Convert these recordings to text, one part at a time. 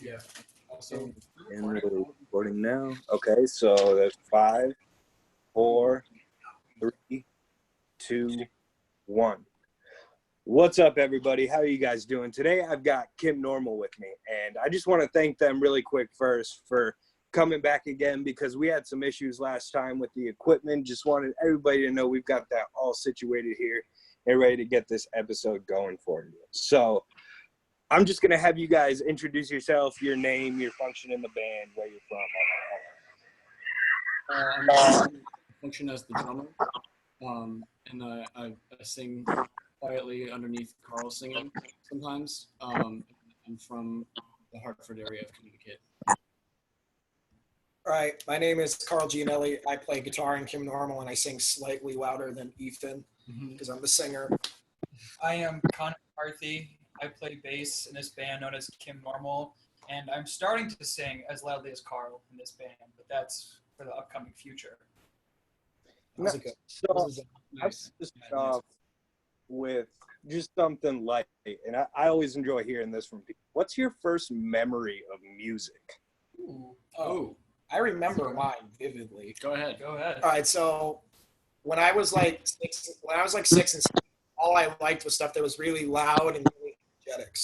Yeah. Also, And we're recording now. Okay, so that's 5, 4, 3, 2, 1. What's up, everybody? How are you guys doing? Today, I've got Kim Normal with me, and I just want to thank them really quick first for coming back again because we had some issues last time with the equipment. Just wanted everybody to know we've got that all situated here and ready to get this episode going for you. So I'm just going to have you guys introduce yourself, your name, your function in the band, where you're from. I function as the drummer, and I sing quietly underneath Carl singing sometimes. I'm from the Hartford area of Connecticut. All right, my name is Carl Gianelli. I play guitar in Kim Normal, and I sing slightly louder than Ethan because I'm the singer. I am Connor McCarthy. I play bass in this band known as Kim Normal, and I'm starting to sing as loudly as Carl in this band, but that's for the upcoming future. How's it go? So Nice. I'll just start off with just something light, and I always enjoy hearing this from people. What's your first memory of music? Oh, I remember mine vividly. Go ahead. Go ahead. All right, so when I was like 6 and 7, all I liked was stuff that was really loud and really energetic.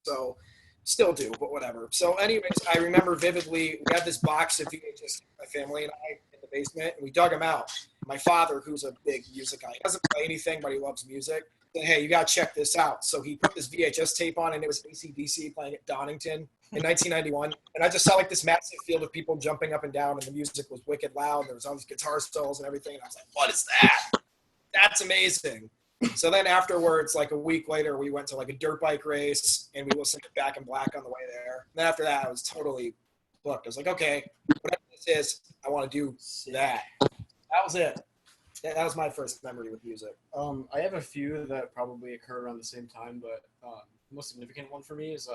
So still do, but whatever. So anyways, I remember vividly, we had this box of VHS, my family and I, in the basement, and we dug them out. My father, who's a big music guy, he doesn't play anything, but he loves music, said, hey, you got to check this out. So he put this VHS tape on, and it was AC/DC playing at Donington in 1991. And I just saw like this massive field of people jumping up and down, and the music was wicked loud, and there was all these guitar solos and everything. And I was like, what is that? That's amazing. So then afterwards, like a week later, we went to like a dirt bike race, and we listened to Back in Black on the way there. And then after that, I was totally booked. I was like, okay, whatever this is, I want to do that. That was it. That was my first memory with music. I have a few that probably occur around the same time, but the most significant one for me is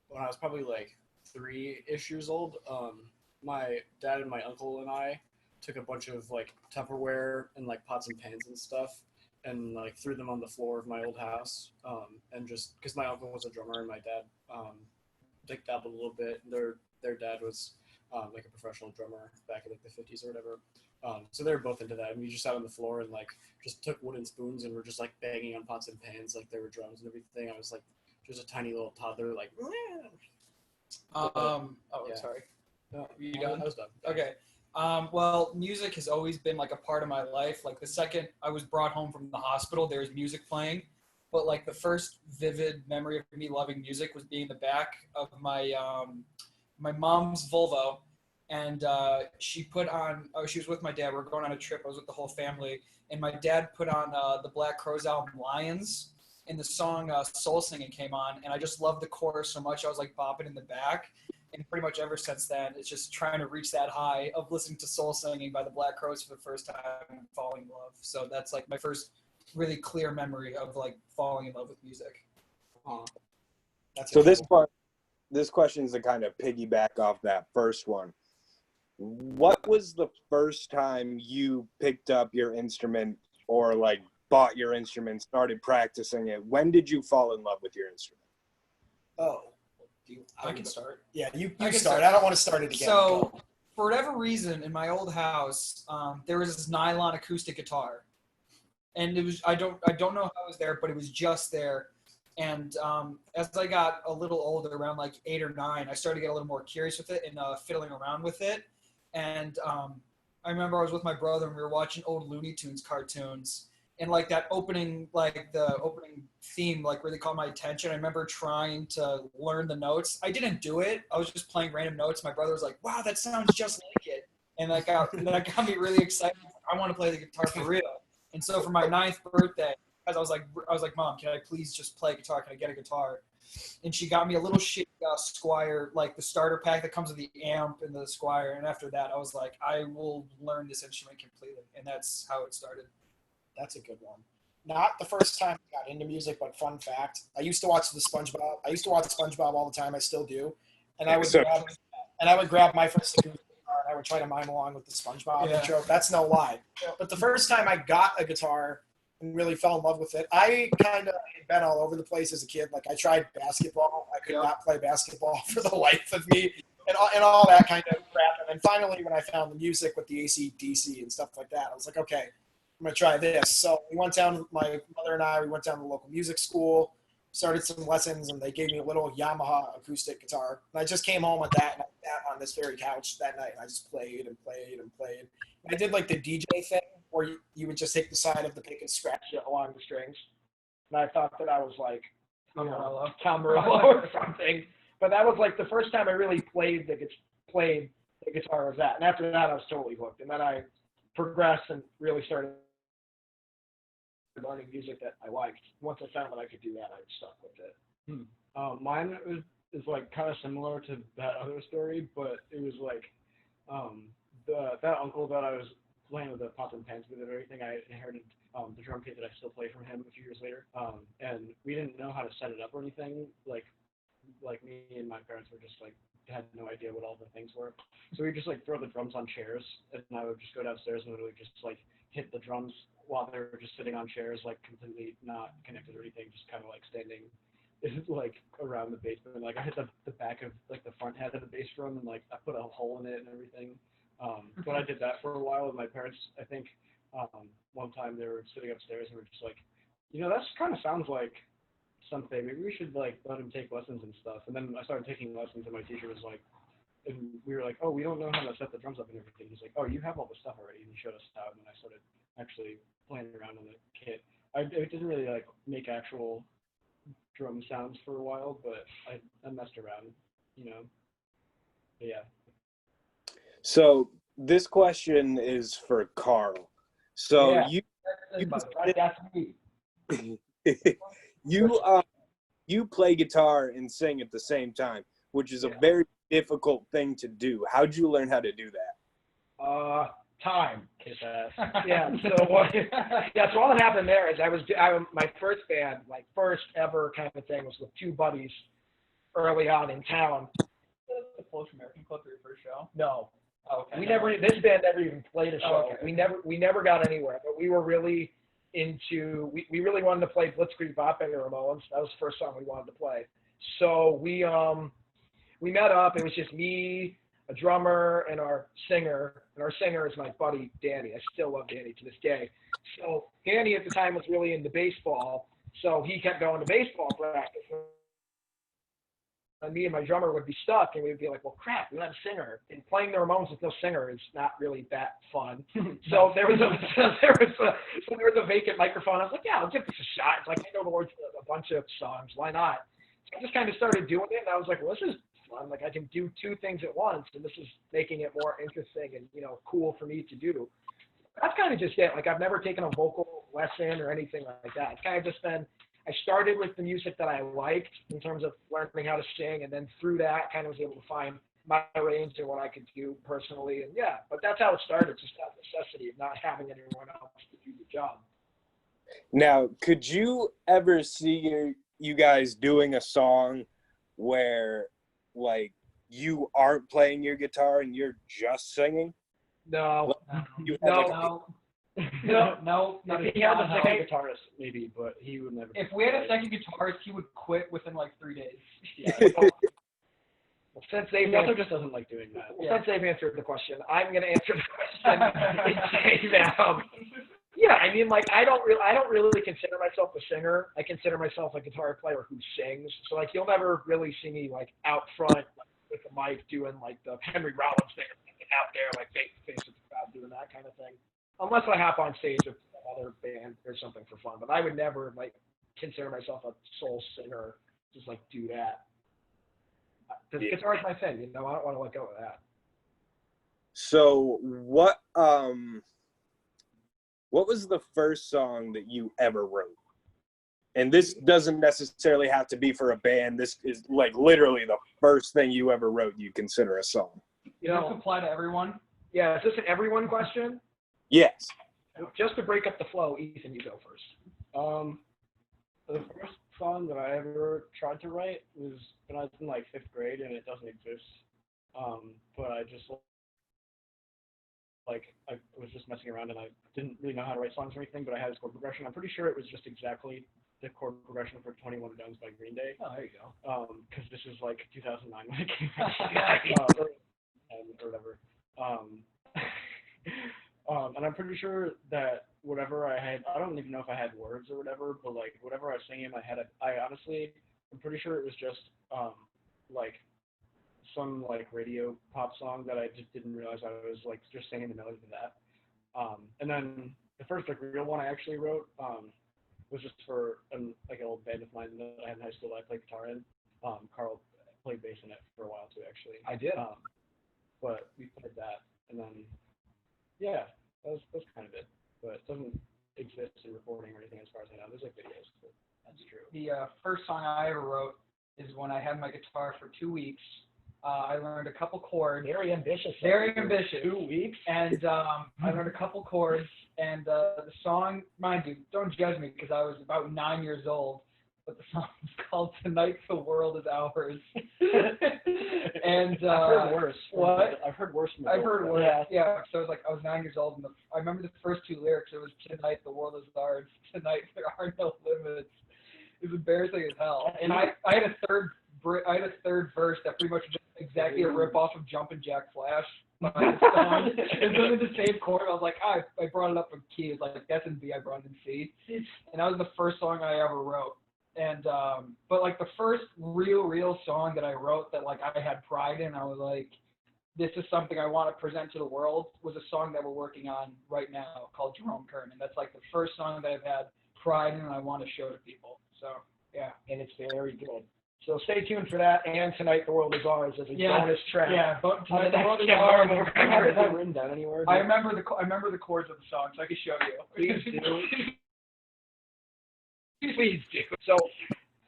when I was probably like 3-ish years old. My dad and my uncle and I took a bunch of like Tupperware and like pots and pans and stuff and like threw them on the floor of my old house. And just because my uncle was a drummer and my dad like dabbled a little bit. Their dad was like a professional drummer back in like the 50s or whatever. So they were both into that, and we just sat on the floor and like just took wooden spoons and were just like banging on pots and pans like there were drums and everything. I was like just a tiny little toddler, like. Sorry. No, You done? I was done. Okay. Well, music has always been like a part of my life. Like the second I was brought home from the hospital, there was music playing. But like the first vivid memory of me loving music was being in the back of my my mom's Volvo, and she put on. Oh, she was with my dad. We were going on a trip. I was with the whole family, and my dad put on the Black Crowes album Lions, and the song Soul Singing came on, and I just loved the chorus so much. I was like bopping in the back. And pretty much ever since then, it's just trying to reach that high of listening to Soul Singing by the Black Crowes for the first time and falling in love. So that's like my first really clear memory of like falling in love with music. So this question is to kind of piggyback off that first one. What was the first time you picked up your instrument or like bought your instrument, started practicing it? When did you fall in love with your instrument? Oh. I can start. Yeah, you I can start. start. I don't want to start it again. So, for whatever reason, in my old house, there was this nylon acoustic guitar, and it was I don't know how it was there, but it was just there. And as I got a little older, around like 8 or 9, I started to get a little more curious with it and fiddling around with it. And I remember I was with my brother and we were watching old Looney Tunes cartoons. And like that opening, like the opening theme, like really caught my attention. I remember trying to learn the notes. I didn't do it. I was just playing random notes. My brother was like, "Wow, that sounds just like it," and that got me really excited. I want to play the guitar for real. And so for my 9th birthday, because I was like, "Mom, can I please just play guitar? Can I get a guitar?" And she got me a little shitty Squier, like the starter pack that comes with the amp and the Squier. And after that, I was like, I will learn this instrument completely, and that's how it started. That's a good one. Not the first time I got into music, but fun fact, I used to watch SpongeBob all the time. I still do. And I would grab my first acoustic guitar and I would try to mime along with the SpongeBob intro. That's no lie. But the first time I got a guitar, and really fell in love with it. I kind of had been all over the place as a kid. Like I tried basketball. I could not play basketball for the life of me, and all that kind of crap. And then finally, when I found the music with the AC/DC and stuff like that, I was like, okay, I'm gonna try this. So we went down. My mother and I, we went down to the local music school, started some lessons, and they gave me a little Yamaha acoustic guitar. And I just came home with that, and I sat on this very couch that night, and I just played and played and played. And I did like the DJ thing, where you would just take the side of the pick and scratch it along the strings. And I thought that I was like, Tom Morello or something. But that was like the first time I really played the guitar was that. And after that, I was totally hooked. And then I progressed and really started learning music that I liked. Once I found that I could do that, I stuck with it. Mine is like kind of similar to that other story, but it was like that uncle that I was playing with the pots and pans with and everything. I inherited the drum kit that I still play from him a few years later. And we didn't know how to set it up or anything. Like me and my parents were just like had no idea what all the things were. So we just like throw the drums on chairs, and I would just go downstairs and literally just like hit the drums while they were just sitting on chairs, like completely not connected or anything, just kind of like standing like around the basement. Like I hit the back of like the front head of the bass drum, and like I put a hole in it and everything. But I did that for a while with my parents. I think one time they were sitting upstairs and were just like, that kind of sounds like something. Maybe we should like let him take lessons and stuff. And then I started taking lessons, and my teacher was like, and we were like, oh, we don't know how to set the drums up and everything. He's like, oh, you have all the stuff already, and he showed us how. And then I started actually playing around on the kit. I didn't really like make actual drum sounds for a while, but I messed around, But yeah. So this question is for Carl. So Yeah. That's me. you play guitar and sing at the same time, which is a very difficult thing to do. How'd you learn how to do that? Time. Yeah. So all that happened there is my first band, like first ever kind of thing, was with two buddies early on in town. The Polish American Club for your first show? No. Oh, okay. This band never even played a show. Oh, okay. We never got anywhere, but we were really into, we really wanted to play Blitzkrieg Bop by the Ramones. That was the first song we wanted to play. So we met up. It was just me, a drummer, and our singer. And our singer is my buddy Danny. I still love Danny to this day. So Danny at the time was really into baseball, so he kept going to baseball practice. And me and my drummer would be stuck, and we'd be like, well, crap, we don't have a singer. And playing the Ramones with no singer is not really that fun. So there was a vacant microphone. I was like, yeah, I'll give this a shot. It's like, I know the words to a bunch of songs. Why not? So I just kind of started doing it, and I was like, well, this is fun. Like, I can do two things at once, and this is making it more interesting and, cool for me to do. That's kind of just it. Like, I've never taken a vocal lesson or anything like that. It's kind of just been, I started with the music that I liked in terms of learning how to sing, and then through that kind of was able to find my range and what I could do personally. And yeah, but that's how it started, just out of necessity of not having anyone else to do the job. Now, could you ever see you guys doing a song where, like, you aren't playing your guitar and you're just singing? No. No. If he had a second guitarist, maybe, but he would never. If we had a second guitarist, he would quit within like 3 days. Yeah. Well, since they've also just doesn't like doing that. Since they've answered the question, I'm going to answer the question and say that. Yeah, I mean, like I don't really consider myself a singer. I consider myself a guitar player who sings. So like you'll never really see me like out front like, with the mic doing like the Henry Rollins thing, out there like face to face with the crowd doing that kind of thing. Unless I hop on stage with another band or something for fun. But I would never like consider myself a soul singer. Just like do that. Because guitar is my thing. I don't want to let go of that. So what was the first song that you ever wrote? And this doesn't necessarily have to be for a band. This is like literally the first thing you ever wrote you consider a song. Does this apply to everyone? Yeah, is this an everyone question? Yes. Just to break up the flow, Ethan, you go first. The first song that I ever tried to write was when I was in like 5th grade, and it doesn't exist. But I just like I was just messing around and I didn't really know how to write songs or anything, but I had this chord progression. I'm pretty sure it was just exactly the chord progression for 21 Guns by Green Day. Oh, there you go. Because this is like 2009 when it came out. Or whatever. And I'm pretty sure that whatever I had, I don't even know if I had words or whatever, but like whatever I was singing in my head, I honestly, I'm pretty sure it was just like some like radio pop song that I just didn't realize I was like just singing the melody to that. And then the first like real one I actually wrote was just for like an old band of mine that I had in high school that I played guitar in. Carl played bass in it for a while too, actually. I did. But we played that, and then yeah, that's kind of it. But it doesn't exist in recording or anything as far as I know. There's like videos, but that's true. The first song I ever wrote is when I had my guitar for 2 weeks. I learned a couple chords. Very ambitious. Very ambitious. 2 weeks. And I learned a couple chords, and the song, mind you, don't judge me because I was about 9 years old, but the song is called "Tonight the World Is Ours." And I've heard worse. what? I've heard worse. I've heard worse. Yeah. So I was 9 years old, and I remember the first two lyrics. It was "Tonight the world is ours. Tonight there are no limits." It was embarrassing as hell. And I had a third verse that pretty much was exactly a rip off of Jumpin' Jack Flash. It's under the same chord. I was like, I brought it up in key. It's like that's in B. I brought it in C. And that was the first song I ever wrote. And but like the first real song that I wrote that like I had pride in, I was like, this is something I want to present to the world, was a song that we're working on right now called Jerome Kern. And that's like the first song that I've had pride in and I want to show to people. So yeah. And it's very good. So stay tuned for that. And Tonight the World Is Ours as a bonus track. Yeah, but On the Tonight the World next Is Ours. camera. Is that written down anywhere? I remember the chords of the song, so I can show you. Please do. Please do. So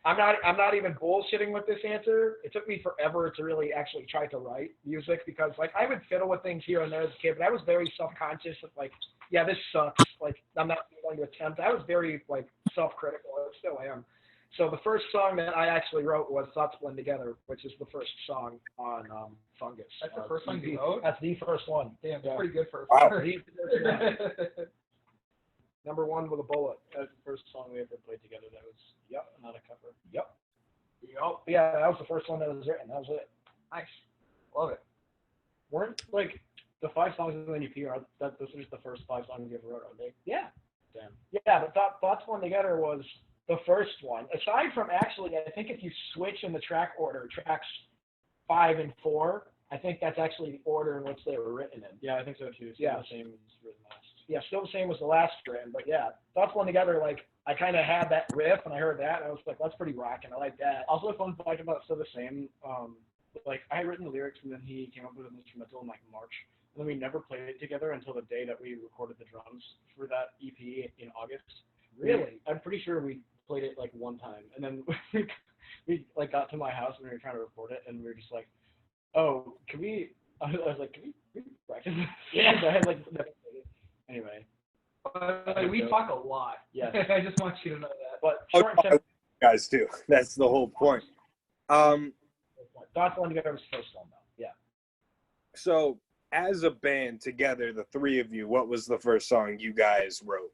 I'm not even bullshitting with this answer. It took me forever to really actually try to write music because like I would fiddle with things here and there as a kid, but I was very self-conscious of like, yeah, this sucks. Like I'm not going to attempt. I was very like self-critical. I still am. So the first song that I actually wrote was Thoughts Blend Together, which is the first song on Fungus. That's the first one you wrote? That's the first one. Damn, that's pretty good for a Wow. first. Number one with a bullet. That was the first song we ever played together that was not a cover. Yep. Yeah, that was the first one that was written. That was it. Nice. Love it. Weren't like the 5 songs in the EP are that those are just the first 5 songs you ever wrote, aren't they? Yeah. Damn. Yeah, but Thoughts Blend Together was the first one. Aside from actually, I think if you switch in the track order, tracks 5 and 4, I think that's actually the order in which they were written in. Yeah, I think so too. It's Yeah. the same as written last. Yeah, still the same as the last strand, but yeah, Thoughts Blend Together, like, I kind of had that riff, and I heard that, and I was like, that's pretty rockin', I like that. Also, a fun fact about Still the Same, like, I had written the lyrics, and then he came up with an instrumental in, like, March, and then we never played it together until the day that we recorded the drums for that EP in August. Really? I'm pretty sure we played it, like, one time, and then we like, got to my house, and we were trying to record it, and we were just like, oh, can we, I was like, can we practice this? Yeah. I had, like, anyway. We talk a lot. Yes. I just want you to know that. But short and simple, Guys do. That's the whole point. Thoughts Blend Together was the first one, though. Yeah. So as a band together, the three of you, what was the first song you guys wrote?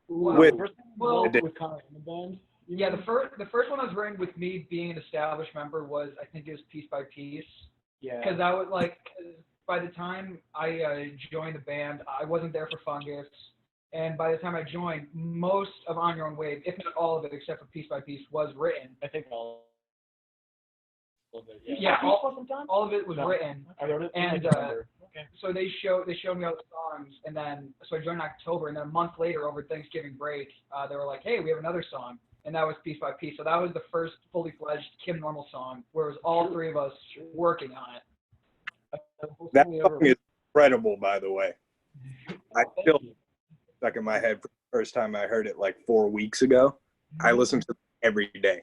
With- well, with Connor in the band. yeah, the first one I was writing with me being an established member was, I think it was Piece by Piece. Yeah. Because I would like, by the time I joined the band, I wasn't there for Fungus. And by the time I joined, most of On Your Own Wave, if not all of it, except for Piece by Piece, was written. I think all of it. Yeah, Piece wasn't done? all of it was No. written. I wrote it. And, okay. So they showed me all the songs, and then so I joined in October, and then a month later, over Thanksgiving break, they were like, "Hey, we have another song," and that was Piece by Piece. So that was the first fully fledged Kim Normal song, where it was all three of us working on it. That song is incredible, by the way. I still stuck in my head for the first time I heard it like 4 weeks ago. I listen to it every day.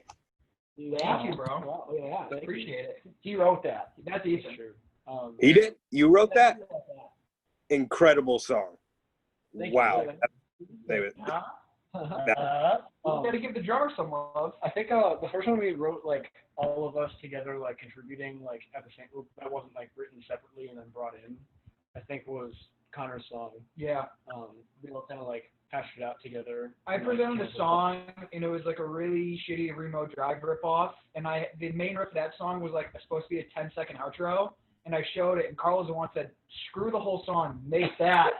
Thank you, bro. Wow, yeah. I appreciate it. He wrote that. That's Ethan. True. He did? You wrote that? He wrote that. Incredible song. Thank Wow. you. David. You gotta give the drummer some love. I think the first one we wrote like all of us together, like contributing, like at the same. That wasn't like written separately and then brought in. I think was Connor's song. Yeah. We all kind of like hashed it out together. I and, like, presented came the up with song, and it was like a really shitty Remo Drive ripoff. And the main riff of that song was like supposed to be a 10-second outro. And I showed it, and Carl was the one that said, "Screw the whole song, make that,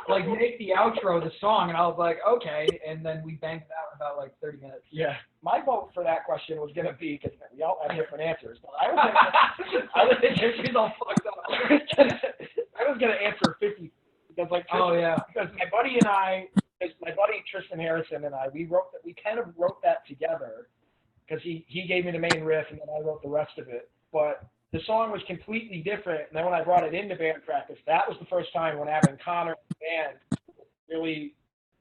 like make the outro the song." And I was like, "Okay." And then we banged it out in about like 30 minutes. Yeah. My vote for that question was going to be, because we all have different answers, but I was She's all fucked up. going to answer 50, because like Oh yeah. because my buddy and I, my buddy Tristan Harrison and I, we kind of wrote that together, because he gave me the main riff and then I wrote the rest of it. But the song was completely different, and then when I brought it into band practice, that was the first time when having Connor in the band really,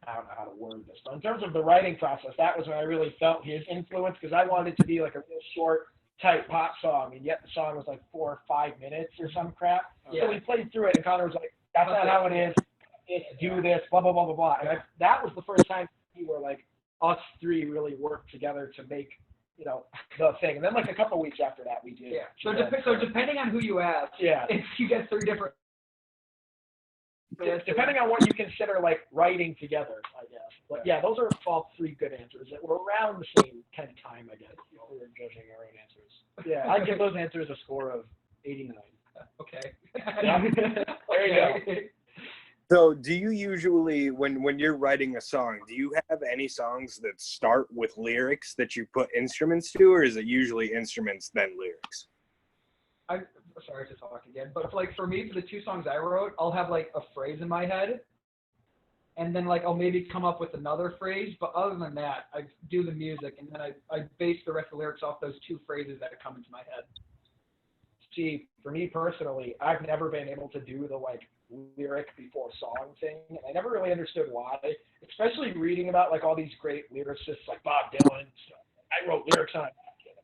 I don't know how to word this, but in terms of the writing process, that was when I really felt his influence, because I wanted it to be like a real short, tight pop song, and yet the song was like 4 or 5 minutes or some crap. Yeah. So we played through it, and Connor was like, "That's not how it is. Do this, blah blah blah blah blah." And that was the first time we were like, us three really worked together to make, you know, the thing. And then like a couple weeks after that, we did. Yeah. So depending on who you ask, Yeah. if you get 3 different. Depending on what you consider like writing together, I guess. But yeah, those are all 3 good answers that were around the same kind of time, I guess. We were judging our own answers. Yeah. I'd give those answers a score of 89. Okay. There you go. So, do you usually, when you're writing a song, do you have any songs that start with lyrics that you put instruments to, or is it usually instruments then lyrics? I'm sorry to talk again, but like for me, for the 2 songs I wrote, I'll have like a phrase in my head, and then like I'll maybe come up with another phrase. But other than that, I do the music, and then I base the rest of the lyrics off those 2 phrases that come into my head. See, for me personally, I've never been able to do the like lyric before song thing, and I never really understood why. Especially reading about like all these great lyricists like Bob Dylan. So I wrote lyrics on it.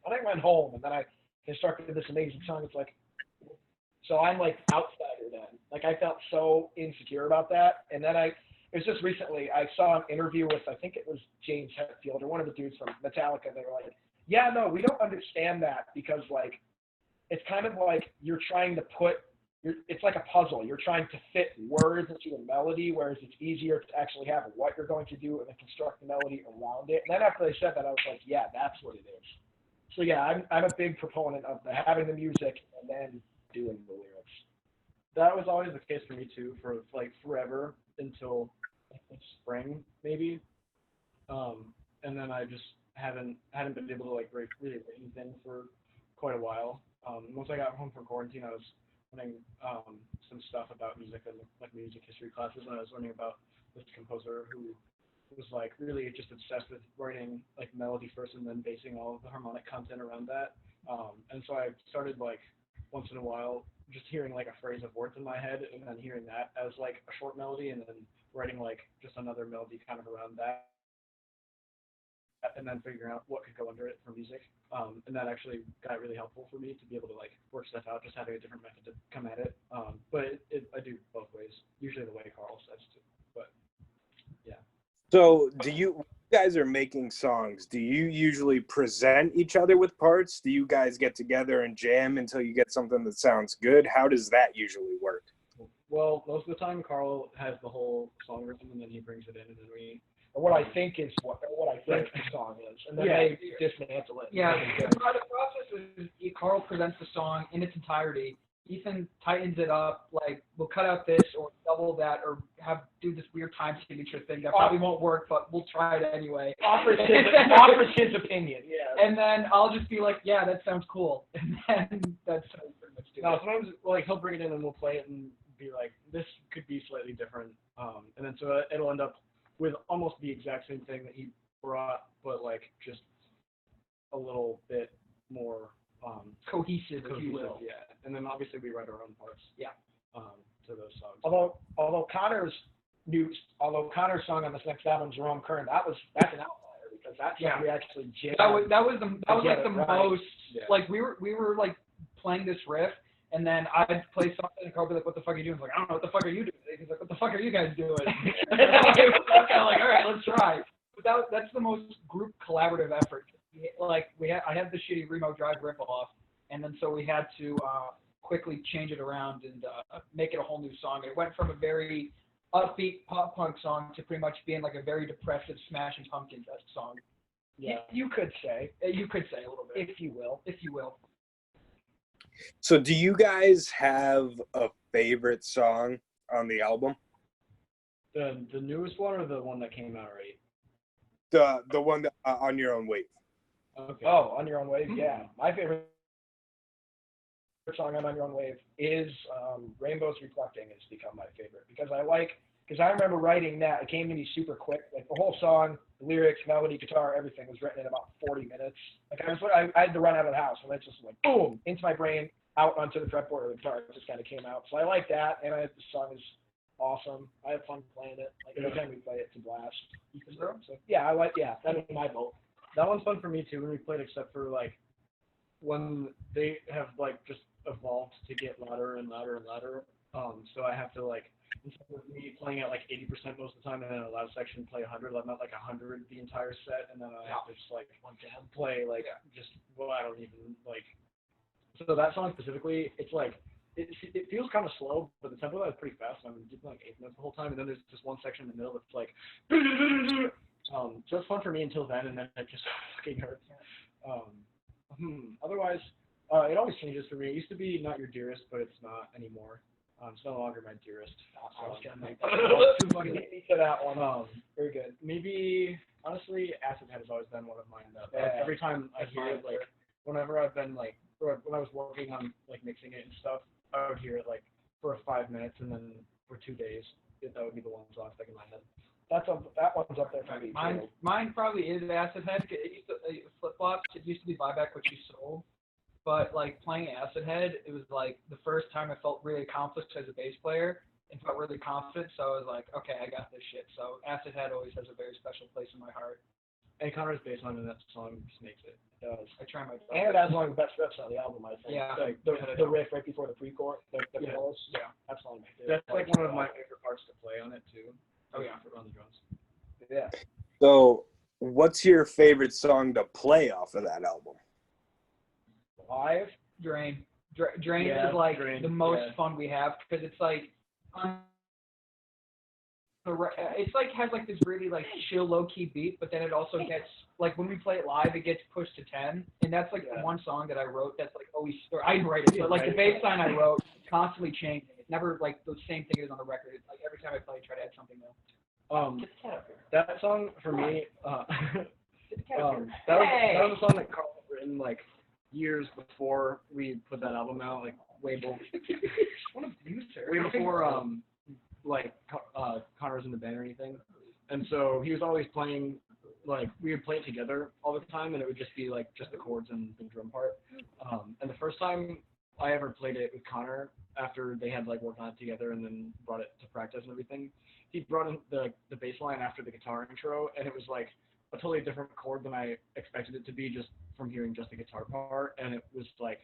When I went home and then I constructed this amazing song, it's like, so I'm like outsider then. Like I felt so insecure about that, and then it was just recently I saw an interview with, I think it was James Hetfield or one of the dudes from Metallica. They were like, "Yeah, no, we don't understand that, because like it's kind of like you're trying to it's like a puzzle. You're trying to fit words into a melody, whereas it's easier to actually have what you're going to do and then construct the melody around it." And then after they said that, I was like, yeah, that's what it is. So yeah, I'm a big proponent of having the music and then doing the lyrics. That was always the case for me too, for like forever until spring maybe. And then I just hadn't been able to like really write anything for quite a while. Once I got home from quarantine, I was learning some stuff about music and like music history classes, and I was learning about this composer who was like really just obsessed with writing like melody first and then basing all of the harmonic content around that. And so I started like once in a while just hearing like a phrase of words in my head and then hearing that as like a short melody and then writing like just another melody kind of around that, and then figuring out what could go under it for music. And that actually got really helpful for me to be able to like work stuff out, just having a different method to come at it. But I do both ways, usually the way Carl says to. But yeah. So, when you guys are making songs, do you usually present each other with parts? Do you guys get together and jam until you get something that sounds good? How does that usually work? Well, most of the time Carl has the whole song written and then he brings it in and then we. Or what I think is what I think the song is, and then they dismantle it. Yeah, the process is Carl presents the song in its entirety. Ethan tightens it up, like we'll cut out this or double that or do this weird time signature thing that probably won't work, but we'll try it anyway. Offers his opinion. Yeah. And then I'll just be like, yeah, that sounds cool, and then that's how we pretty much do No, it. sometimes like he'll bring it in and we'll play it and be like, this could be slightly different, and then so it'll end up with almost the exact same thing that he brought, but like just a little bit more Cohesive, if you will. yeah. And then obviously we write our own parts. Yeah. To those songs. Although Connor's song on this next album, Jerome Kern, that's an outlier, because that's when we actually jammed. That was like the right. most like we were like playing this riff, and then I'd play something and Carl would be like, "What the fuck are you doing?" I was like, "I don't know, what the fuck are you doing?" He's like, "What the fuck are you guys doing?" And I was kind of like, "All right, let's try." But that's the most group collaborative effort. Like I had the shitty Remo Drive riff off, and then so we had to quickly change it around and make it a whole new song. It went from a very upbeat pop punk song to pretty much being like a very depressive Smashing Pumpkins-esque song. Yeah. You could say, You could say a little bit, if you will. if you will. So do you guys have a favorite song on the album? The newest one or the one that came out already? The one that, On Your Own Wave. Okay. Oh, On Your Own Wave, yeah. My favorite song on Your Own Wave is Rainbows Reflecting has become my favorite because I remember writing that. It came to me super quick. Like the whole song, the lyrics, melody, guitar, everything was written in about 40 minutes. Like I had to run out of the house and it just like boom into my brain, out onto the fretboard of the guitar. It just kind of came out. So I like that, and the song is awesome. I have fun playing it. Like every time we play it, it's a blast. So yeah, that's my vote. That one's fun for me too when we played, except for like when they have like just evolved to get louder and louder and louder. So I have to like, instead of me playing at like 80% most of the time and then a loud section play 100, I'm at like 100 the entire set, and then I have to just like play like just I don't even like. So that song specifically, it's like it feels kind of slow, but the tempo is pretty fast. I'm doing like 8 minutes the whole time, and then there's just one section in the middle that's like. So it's fun for me until then, and then it just fucking hurts. Otherwise, it always changes for me. It used to be Not Your Dearest, but it's not anymore. It's no longer my dearest. I was gonna make that. to that one. Very good. Maybe honestly, Acid Head has always been one of mine. That every time I hear it, like whenever I've been like, or when I was working on like mixing it and stuff, I would hear it like for 5 minutes, and then for 2 days, that would be the one song stuck in my head. That one's up there for me. Mine probably is Acid Head. It used to Flip Flops. It used to be Buy Back What You Sold, but like playing Acid Head, it was like the first time I felt really accomplished as a bass player and felt really confident. So I was like, okay, I got this shit. So Acid Head always has a very special place in my heart. And Connor's bass line in that song just makes it. It does. I try my best. And it has one of the best riffs on the album, I think. Yeah. Like the riff right before the pre-chorus, the chorus. Yeah. That's one of my favorites. That's like one of my favorite parts to play on it too. Oh yeah. On the drums. Yeah. So what's your favorite song to play off of that album? Live. Drain. Drain Yeah, is like Drain, the most yeah. fun we have because it's like it's like has like this really like chill low key beat, but then it also gets like when we play it live, it gets pushed to 10, and that's like the one song that I wrote that's like always, or I didn't write it, but like the bass line I wrote constantly changing. It's never like the same thing it is on the record. It's like every time I play, I try to add something new. That song for me, that was a song that Carl had written like years before we put that album out, like way before like Connor was in the band or anything, and so he was always playing, like we would play it together all the time, and it would just be like just the chords and the drum part. And the first time I ever played it with Connor, after they had like worked on it together and then brought it to practice and everything, he brought in the bass line after the guitar intro, and it was like a totally different chord than I expected it to be just from hearing just the guitar part, and it was like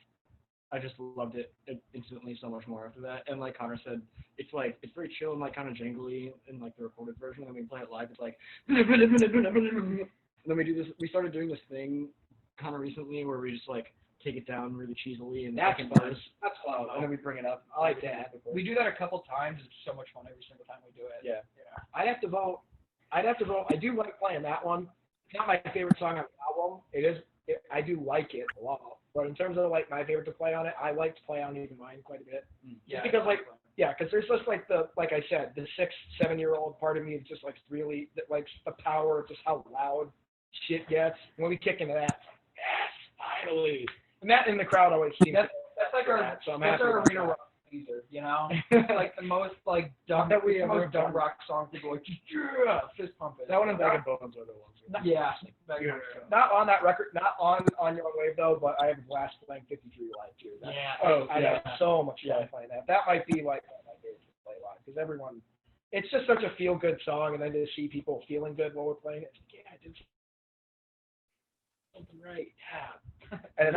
I just loved it instantly so much more after that. And like Connor said, it's like it's very chill and like kind of jangly in like the recorded version. And when we play it live, it's like and then we started doing this thing kind of recently where we just like take it down really cheesily and That's second fun. verse, That's fun. and then we bring it up. I like that. We do that a couple times. It's so much fun every single time we do it. Yeah. I'd have to vote. I do like playing that one. It's not my favorite song on the album. I do like it a lot. But in terms of like my favorite to play on it, I like to play on Even Mine quite a bit. Yeah. Because because there's just like like I said, the 6-7-year-old part of me is just like really that likes the power of just how loud shit gets. When we kick into that, it's like, yes, finally. And that in the crowd always seems. That's like our that, so I'm that's happy our about arena that. rock teaser, you know? It's like the most like dumb That we the ever most dumb done. rock song. People are like yeah, fist pumping. That one and Bag of Bones are the ones. Yeah. Not on that record, not on Your Own Wave though, but I have a blast playing 53 live too. I have so much fun playing that. That might be like my favorite to play live because everyone, it's just such a feel good song, and then to see people feeling good while we're playing it, it's like, yeah, I did something right, yeah. And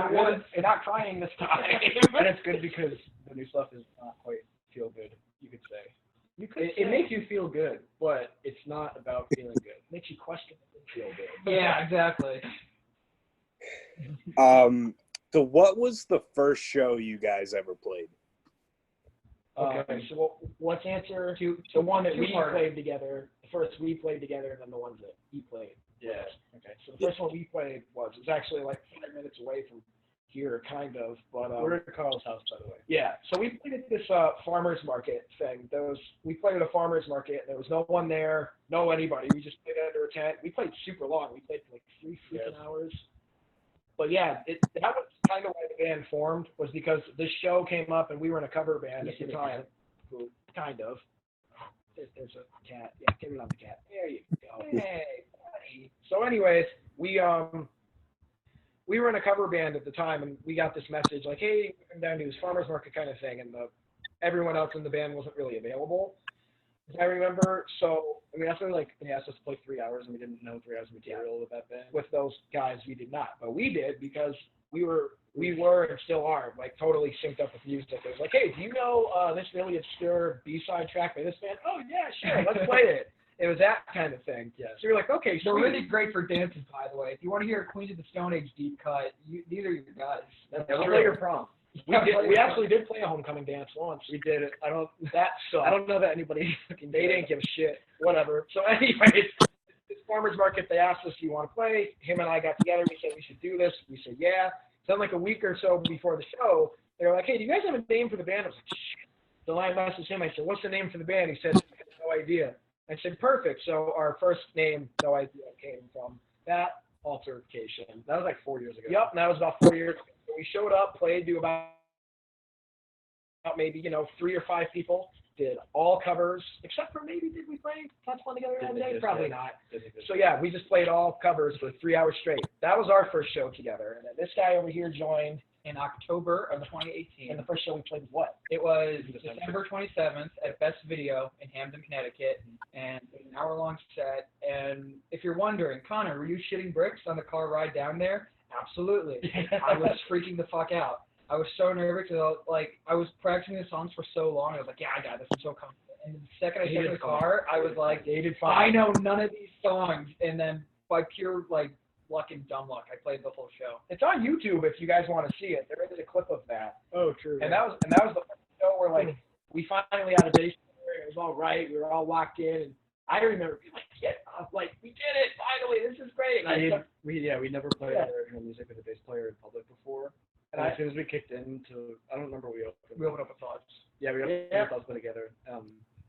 not crying this time. And it's good because the new stuff is not quite feel good, you could say. It makes you feel good, but it's not about feeling good. It makes you question if it feel good. Yeah, exactly. So what was the first show you guys ever played? Okay, so what's answer? Two, The one that we two-part. played together. The first we played together, and then the ones that he played. Yeah. Okay. So the first one we played was actually like 5 minutes away from here, kind of. But We're at Carl's house, by the way. yeah. So we played at this farmers market thing. We played at a farmers market. There was no one there, no anybody. We just played under a tent. We played super long. We played for like 3 freaking hours. But yeah, that was kind of why the band formed, was because this show came up and we were in a cover band at the time. Who kind of. There's a cat. Yeah, get rid of the cat. There you go. Hey, buddy. So anyways, we were in a cover band at the time, and we got this message like, hey, come down to this farmers market kind of thing, and everyone else in the band wasn't really available. I remember, so I mean, after like they asked us to play 3 hours and we didn't know 3 hours of material with that band. with those guys, we did not, but we did because we were and still are like totally synced up with music. It was like, hey, do you know this really obscure B-side track by this band? Oh yeah, sure, let's play it. It was that kind of thing. Yeah. So you're like, okay, They're sweet. really great for dances, by the way. If you want to hear a Queens of the Stone Age deep cut, these are your guys. That's Yeah, we'll true. play your prom. We actually did play a homecoming dance once. We did it. That sucked. I don't know that anybody fucking They did didn't it. give a shit. Whatever. So anyways, this farmer's market, they asked us, do you want to play? Him and I got together. We said we should do this. We said, yeah. Then like a week or so before the show, they were like, hey, do you guys have a name for the band? I was like, shit. So I messaged him. I said, what's the name for the band? He said, no idea. I said, perfect. So our first name, no idea, came from that altercation. That was like 4 years ago. Yep, and that was about 4 years ago. So we showed up, played to about maybe, 3 or 5 people, did all covers, except for maybe, did we play Touch One Together that day? Probably not. So yeah, we just played all covers for 3 hours straight. That was our first show together. And then this guy over here joined, In October of 2018. and the first show we played was what? It was December 27th at Best Video in Hamden, Connecticut, and it was an hour-long set. And if you're wondering, Connor, were you shitting bricks on the car ride down there? Absolutely. I was freaking the fuck out. I was so nervous. I was practicing the songs for so long. I was like, yeah, I got this. I'm so confident. And the second I got in the car, I was like, Dated I fine. know none of these songs. And then by pure luck and dumb luck, I played the whole show. It's on YouTube if you guys want to see it. There is a clip of that. Oh, true. And that was the first show where like we finally had a bass player. It was all right. We were all locked in. And I remember being like, we did it finally. This is great. We never played original music with a bass player in public before. And And as soon as we kicked into, I don't remember we opened. We opened up with thoughts. Yeah, we opened Yeah. up together.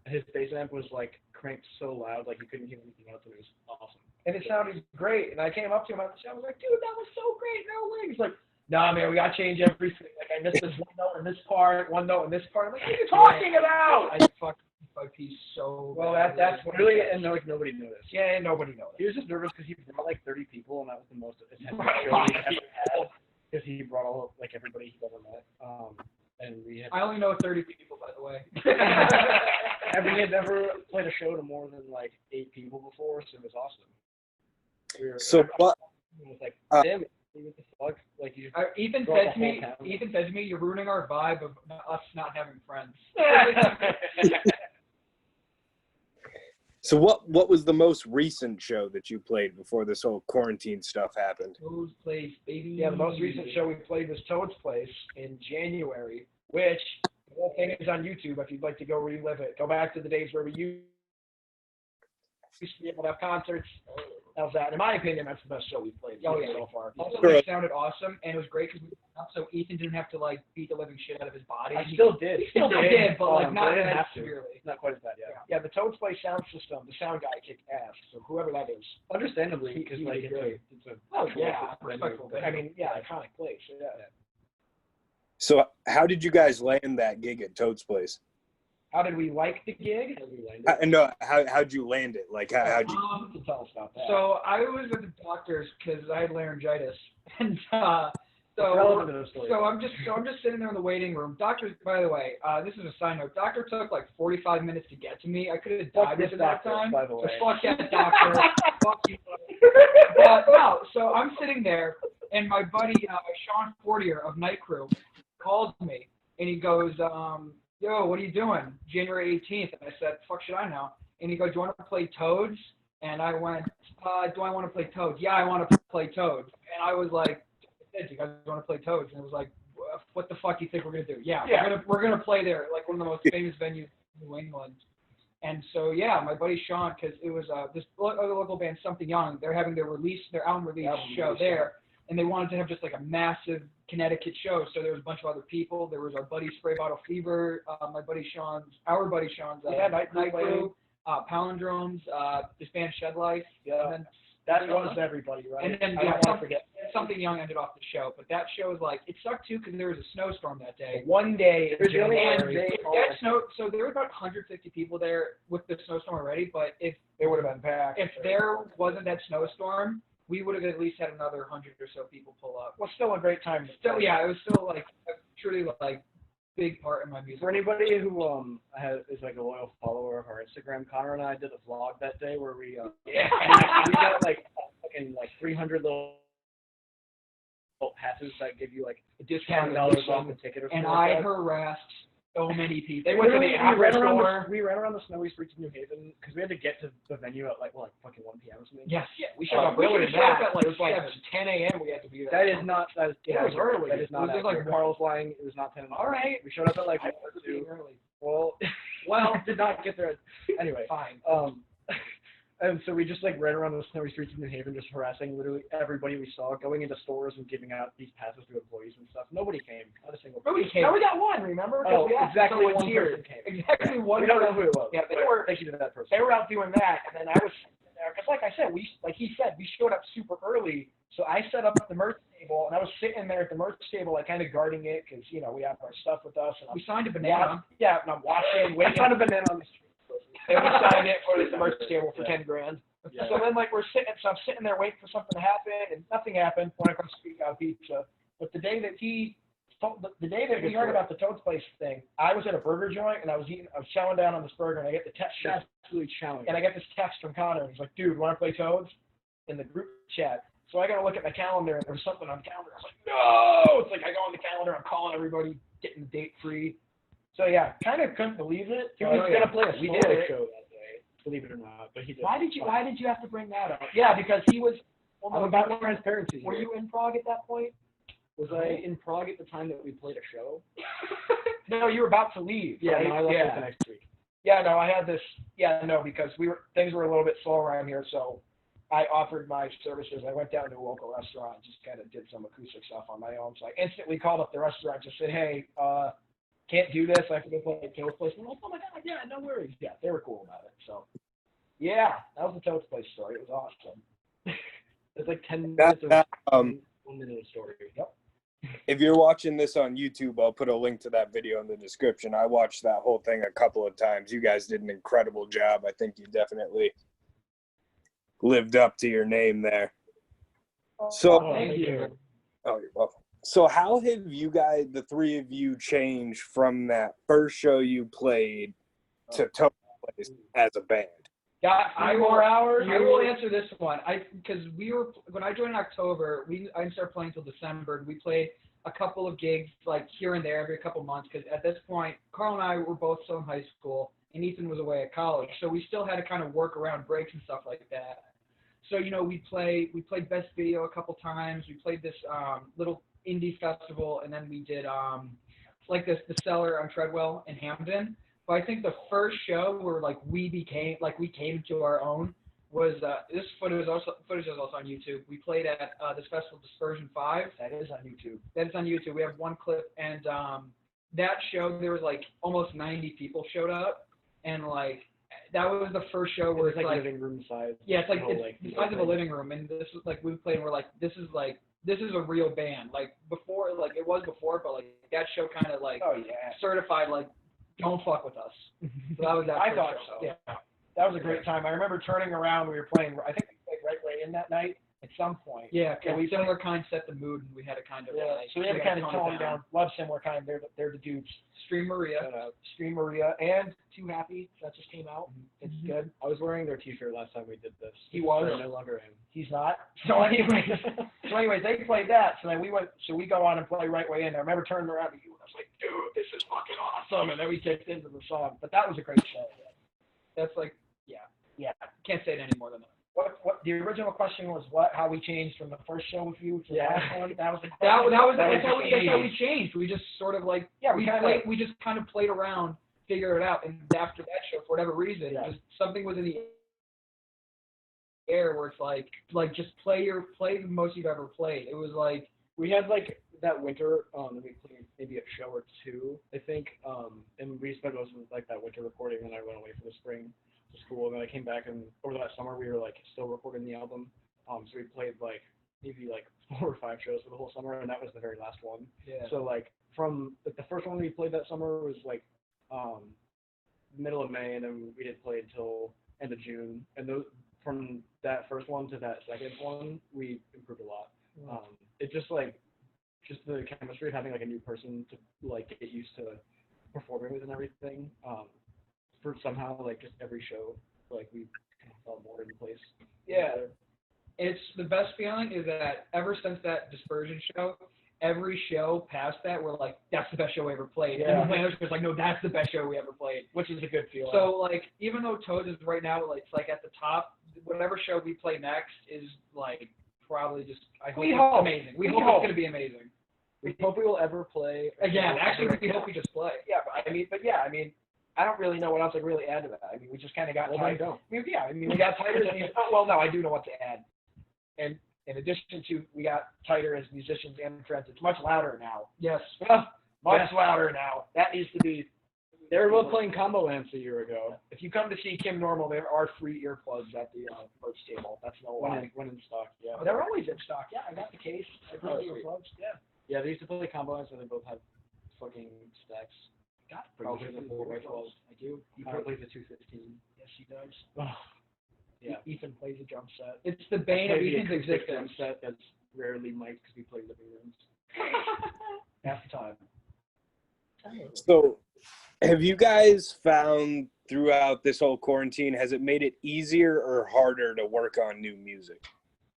His bass amp was like cranked so loud, like you couldn't hear anything else, and it was awesome. And it sounded great. And I came up to him at the show. I was like, dude, that was so great. No way. He's like, nah, man, we got to change everything. Like, I missed this one note in this part, one note in this part. I'm like, what are you talking about? I fucked my piece so Well, bad. that's what Really, it is. and like nobody noticed. Yeah, nobody knows. He was just nervous because he brought like 30 people, and that was the most attentive Right. show we ever had. Because he brought all like everybody he'd ever met, and we had. I only know 30 people, by the way. And we had never played a show to more than like 8 people before, so it was awesome. So what? It was like, Uh, damn it, what the fuck? Like you. Ethan Brought said the to me, whole town. you're ruining our vibe of us not having friends. So what was the most recent show that you played before this whole quarantine stuff happened? Toad's Place, baby. Yeah, the most recent show we played was Toad's Place in January, which the whole thing is on YouTube if you'd like to go relive it. Go back to the days where we used to be able to have concerts. How's that? In my opinion, that's the best show we've played Oh, yeah. so far. Also, Sure. it sounded awesome, and it was great because so Ethan didn't have to beat the living shit out of his body. I still did. He still did, but not I didn't that have to. severely. Not quite as bad, yeah. Yeah, the Toad's Place sound system, the sound guy kicked ass. So whoever that is. Understandably, He- because he like did it's a Oh, cool yeah. respectful. I mean, yeah, iconic place. Yeah. So how did you guys land that gig at Toad's Place? How did we like the gig? No, how'd you land it? Like how'd you? You can tell us about that. So I was at the doctor's because I had laryngitis, and Relevant to the story. so I'm just sitting there in the waiting room. Doctor, by the way, this is a side note. Doctor took like 45 minutes to get to me. I could have Fuck died this within that doctor, time. by the So way. fuck that doctor. Fuck you. But no, so I'm sitting there, and my buddy Sean Fortier of Night Crew calls me, and he goes, "Yo, what are you doing? January 18th." And I said, "Fuck should I know?" And he goes, "Do you want to play Toads?" And I went, "Do I want to play Toads?" "Yeah, I want to play Toads." And I was like, "Do you guys want to play Toads?" And it was like, what the fuck do you think we're gonna do? Yeah, Yeah. we're gonna play there, like one of the most famous venues in New England. And so yeah, my buddy Sean, because it was this other local band, Something Young, they're having their album release show there, and they wanted to have just like a massive Connecticut show. So there was a bunch of other people. There was our buddy Spray Bottle Fever, our buddy Sean's Night Crew, Palindromes, this band Shed Life, Yeah. and then That was everybody, right? and then I don't want to forget. Something Young ended off the show. But that show was like, it sucked too because there was a snowstorm that day. One day, It was the only And one day. that snow, so there were about 150 people there with the snowstorm already. But if they would have been packed. there wasn't that snowstorm, we would have at least had another 100 or so people pull up. Well, still a great time. Still, yeah, it was still like a truly like big part in my music. For anybody who is like a loyal follower of our Instagram, Connor and I did a vlog that day where we we got like fucking like 300 little passes that give you like a discount $10 off the ticket or something. and like I that. harassed so many people. They went to Literally, the Apple store. we ran around the snowy streets of New Haven because we had to get to the venue at like fucking 1 p.m. or something. Yes. Yeah, we showed up We earlier should've than showed up that. at, like, It was like 7. 10 a.m. We had to be there. That is not. That is. It was early. That is not. It was like accurate. Carl was lying. It was not 10. All right. We showed up at like I 1 or was 2. being early. Well, did not get there. Anyway, Fine. and so we just like ran around the snowy streets of New Haven, just harassing literally everybody we saw, going into stores and giving out these passes to employees and stuff. Nobody came. Not a single. Nobody came. No, we got one. Remember? Oh, Because we asked exactly someone one here. person came. Exactly one. We don't know person. who it was. Yeah, they but were. Thank you to that person. They were out doing that, and then I was sitting there because, like I said, like he said, we showed up super early. So I set up the merch table, and I was sitting there at the merch table, like kind of guarding it because we have our stuff with us. And We signed a banana. Yeah, and I'm watching, waiting. I found a banana on the street. And we signed it for the merch table for $10 grand. Yeah. So then, like, I'm sitting there waiting for something to happen, and nothing happened. Went across the street, got a pizza. But the day that we heard about the Toad's Place thing, I was at a burger joint, and I was chowing down on this burger, and I get the text, Absolutely challenging. and I get this text from Connor, and he's like, "Dude, want to play Toads?" In the group chat. So I got to look at my calendar, and there was something on the calendar. I was like, "No!" It's like I go on the calendar, I'm calling everybody, getting the date free. So yeah, kind of couldn't believe it. He was gonna play a We solo. did a show that day, believe it or not, but he did. Why did you have to bring that up? Yeah, because he was. Well, I'm no, about transparency. were here. you in Prague at that point? Was I in Prague at the time that we played a show? No, you were about to leave. Yeah, right? no, I left yeah. it the next week. Yeah, no, I had this. Yeah, no, because things were a little bit slow around here, so I offered my services. I went down to a local restaurant and just kind of did some acoustic stuff on my own. So I instantly called up the restaurant and just said, "Hey, can't do this. I have to go play at Toad's Place." And I'm like, "Oh my God, yeah, no worries." Yeah, they were cool about it. So yeah, that was the Toad's Place story. It was awesome. It's like 10 That, minutes of that, 1 minute of story. Yep. if you're watching this on YouTube, I'll put a link to that video in the description. I watched that whole thing a couple of times. You guys did an incredible job. I think you definitely lived up to your name there. So, Oh, Thank you. oh, you're welcome. So how have you guys, the three of you, changed from that first show you played to Toad's Place as a band? Got 3 more hours. I will answer this one. Because when I joined in October, I didn't start playing until December. And we played a couple of gigs like here and there every couple months. Because at this point, Carl and I were both still in high school, and Ethan was away at college, so we still had to kind of work around breaks and stuff like that. So we played Best Video a couple times. We played this little indie festival, and then we did like the Cellar on Treadwell in Hamden. But I think the first show where we came to our own was this footage is also on YouTube. We played at this festival, Dispersion 5. That is on YouTube. That is on YouTube. We have one clip, and that show there was like almost 90 people showed up, and like that was the first show where It's like living room size. yeah, it's like the whole, it's the size of a living room, and this was like we played. And we're like, this is a real band. Like before, like it was before, but like that show kind of like Oh yeah. certified like don't fuck with us. So that was that. I first thought show. so. Yeah. That was a great time. I remember turning around. We were playing. I think we played Right Way In that night at some point. Yeah, Yeah, we similar kind set the mood, and we had to kind of Yeah. like, So we had to we kind of tone tone it down. Love similar kind. They're the dudes. Stream Maria. Stream Maria and Too Happy. That just came out. It's Mhm. good. I was wearing their T-shirt last time we did this. He was? I no longer am. He's not. So anyways, they played that. So then we go on and play Right Way In. I remember turning around to you and I was like, dude, this is fucking awesome. And then we kicked into the song. But that was a great show. That's like Yeah. can't say it any more than that. What the original question was? How we changed from the first show with you to the Yeah. last one? That was the That's how question. we changed. We just sort of like we we just kind of played around, figured it out, and after that show, for whatever reason, Yeah. just something was in the air where it's like just play the most you've ever played. It was like We had like that winter, and we played maybe a show or two, I think, and we spent most of like that winter recording, and I went away for the spring to school, and then I came back, and over that summer we were like still recording the album, so we played like maybe like 4 or 5 shows for the whole summer, and that was the very last one. yeah. So like from like the first one we played that summer was like middle of May, and then we didn't play until end of June, and those from that first one to that second one we improved a lot. It just the chemistry of having like a new person to like get used to performing with and everything. For somehow like just every show like we kind of fell more in place. Yeah. It's the best feeling is that ever since that Dispersion show, every show past that, we're like, that's the best show we ever played. Yeah. And then it's like, no, that's the best show we ever played. which is a good feeling. So, like, even though Toad is right now, like, it's like at the top, whatever show we play next is, like, probably just, I hope We it's hope. amazing. We We hope hope. it's going to be amazing. We hope we will ever play Again, actually, we hope we just play. yeah, I mean, I don't really know what else I can really add to that. I mean, we just kind of got Well, tired. then don't. We got tighter. Well, no, I do know what to add. And in addition to, we got tighter as musicians and friends. It's much louder now. Yes. Much louder now. That needs to be. They were both playing combo amps a year ago. If you come to see Kim Normal, there are free earplugs at the merch table. That's no lie. When in stock, yeah. Oh, they're always in stock. Yeah, I got the case. I got the Oh, sweet. earplugs. Yeah. Yeah, they used to play combo amps, and they both had fucking stacks. Got it. Oh, here's the 4x12. I do. He plays the 215. Yes, he does. Yeah. Ethan plays a drum set. It's the bane of Play the Ethan's acoustic drum existence. set that's rarely mic'd because we play living rooms. Half the time. So, have you guys found throughout this whole quarantine, has it made it easier or harder to work on new music?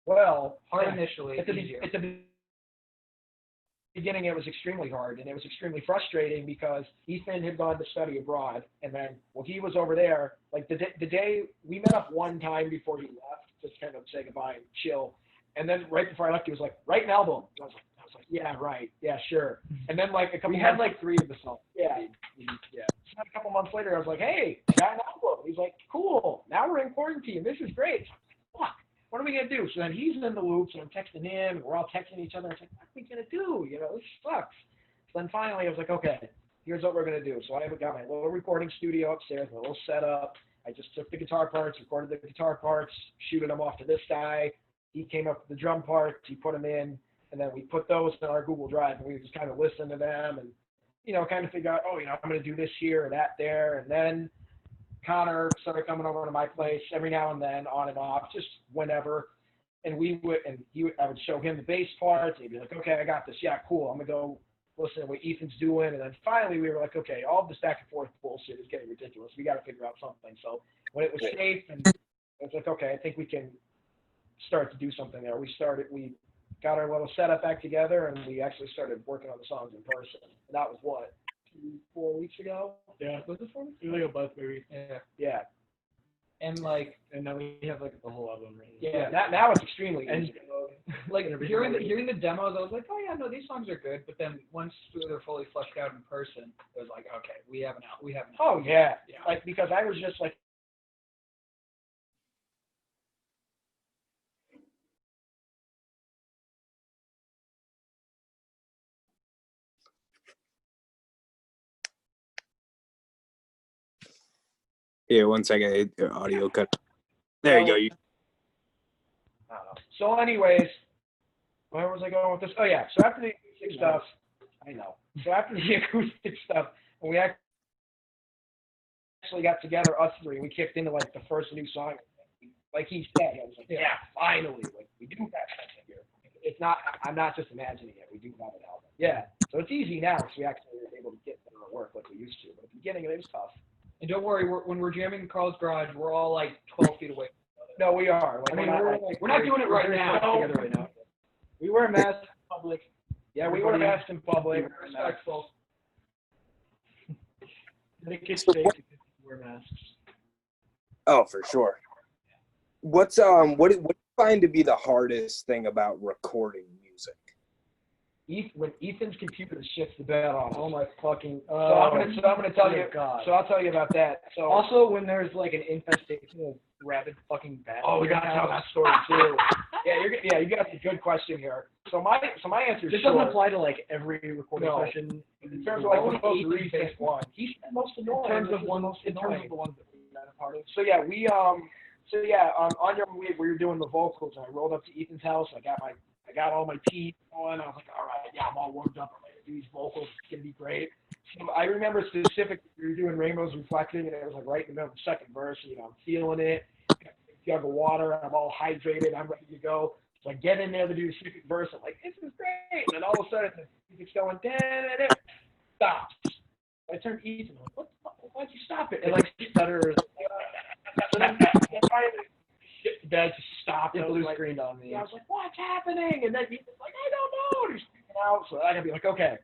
Well, Hard initially, at the, easier. at the beginning, it was extremely hard, and it was extremely frustrating because Ethan had gone to study abroad, and then while he was over there, like the day we met up one time before he left, just kind of say goodbye and chill, and then right before I left, he was like, "Write an album." I was like, "Yeah, right, yeah, sure." And then like a couple, We had months, like 3 of the songs. yeah. Yeah. So then a couple months later, I was like, "Hey, I got an album." He's like, "Cool. Now we're in quarantine. This is great." Fuck. What are we gonna do? So then he's in the loops, and I'm texting him, and we're all texting each other. It's like, what are we gonna do? You know, this sucks. So then finally, I was like, okay, here's what we're gonna do. So I got my little recording studio upstairs, my little setup. I just took the guitar parts, recorded the guitar parts, shooted them off to this guy. He came up with the drum parts, he put them in, and then we put those in our Google Drive, and we just kind of listen to them, and kind of figure out, I'm gonna do this here or that there, and then Connor started coming over to my place every now and then, on and off, just whenever. And I would show him the bass parts. And he'd be like, "Okay, I got this. Yeah, cool. I'm gonna go listen to what Ethan's doing." And then finally, we were like, "Okay, all this back and forth bullshit is getting ridiculous. We got to figure out something." So when it was safe, and it was like, "Okay, I think we can start to do something there." We got our little setup back together, and we actually started working on the songs in person. And that was what, 4 weeks ago? Yeah. Was it 4 weeks? It was like a month maybe. Yeah. Yeah. And, like, And now we have like the whole album ready. Yeah. Now it's extremely And- easy. like Everything hearing already. the demos, I was like, oh yeah, no, these songs are good. But then once they're fully fleshed out in person, it was like, okay, we have an album. Oh yeah. Yeah. Like, because I was just like, Here, 1 second. Audio cut. There you go. You, I don't know. So anyways, where was I going with this? Oh yeah. So after the acoustic stuff, I know. So after the acoustic stuff, when we actually got together, us three, we kicked into like the first new song. Like he said, I was like, yeah, finally, like we do have something here. It's not. I'm not just imagining it. We do have an album. Yeah. So it's easy now because we actually were able to get better work like we used to. But at the beginning, it was tough. And don't worry, when we're jamming in Carl's garage, we're all like 12 feet away. No, we are. Like, I mean, we're not doing it right now. Together right now. We wear masks in public. Yeah, we wear masks in public. Respectful. I think it's safe to wear masks. oh, for sure. what do you find to be the hardest thing about recording music? When Ethan's computer shits the bed on. Oh my fucking. So I'm gonna tell you. God. So I'll tell you about that. So Also, when there's like an infestation of rabid fucking bats. oh, we in your gotta tell house. that story too. Yeah, you got a good question here. So my answer is This doesn't apply to like every recording No. session. In terms of like Only the most Ethan's recent basement. one. He's the most annoying. In terms This of is one, the most in terms annoying. of the ones that we've been a part of. So on your week we were doing the vocals, and I rolled up to Ethan's house. I got all my teeth going. I was like, all right, yeah, I'm all warmed up. I'm ready to do these vocals. It's gonna be great. So I remember specifically we were doing Rainbows Reflecting, and it was like right in the middle of the second verse. You know, I'm feeling it. Got a jug of water. I'm all hydrated. I'm ready to go. So I get in there to do the second verse. I'm like, this is great. And then all of a sudden, the music's going, da-da-da-da, stops. I turned to Ethan. I'm like, what the fuck? Why'd you stop it? It like stutters. So then I finally shit the bed, just stopped. It I was blue like, screened on me. yeah, I was like, what's happening? And then he's like, I don't know. And he's freaking out. So I gotta be like, okay,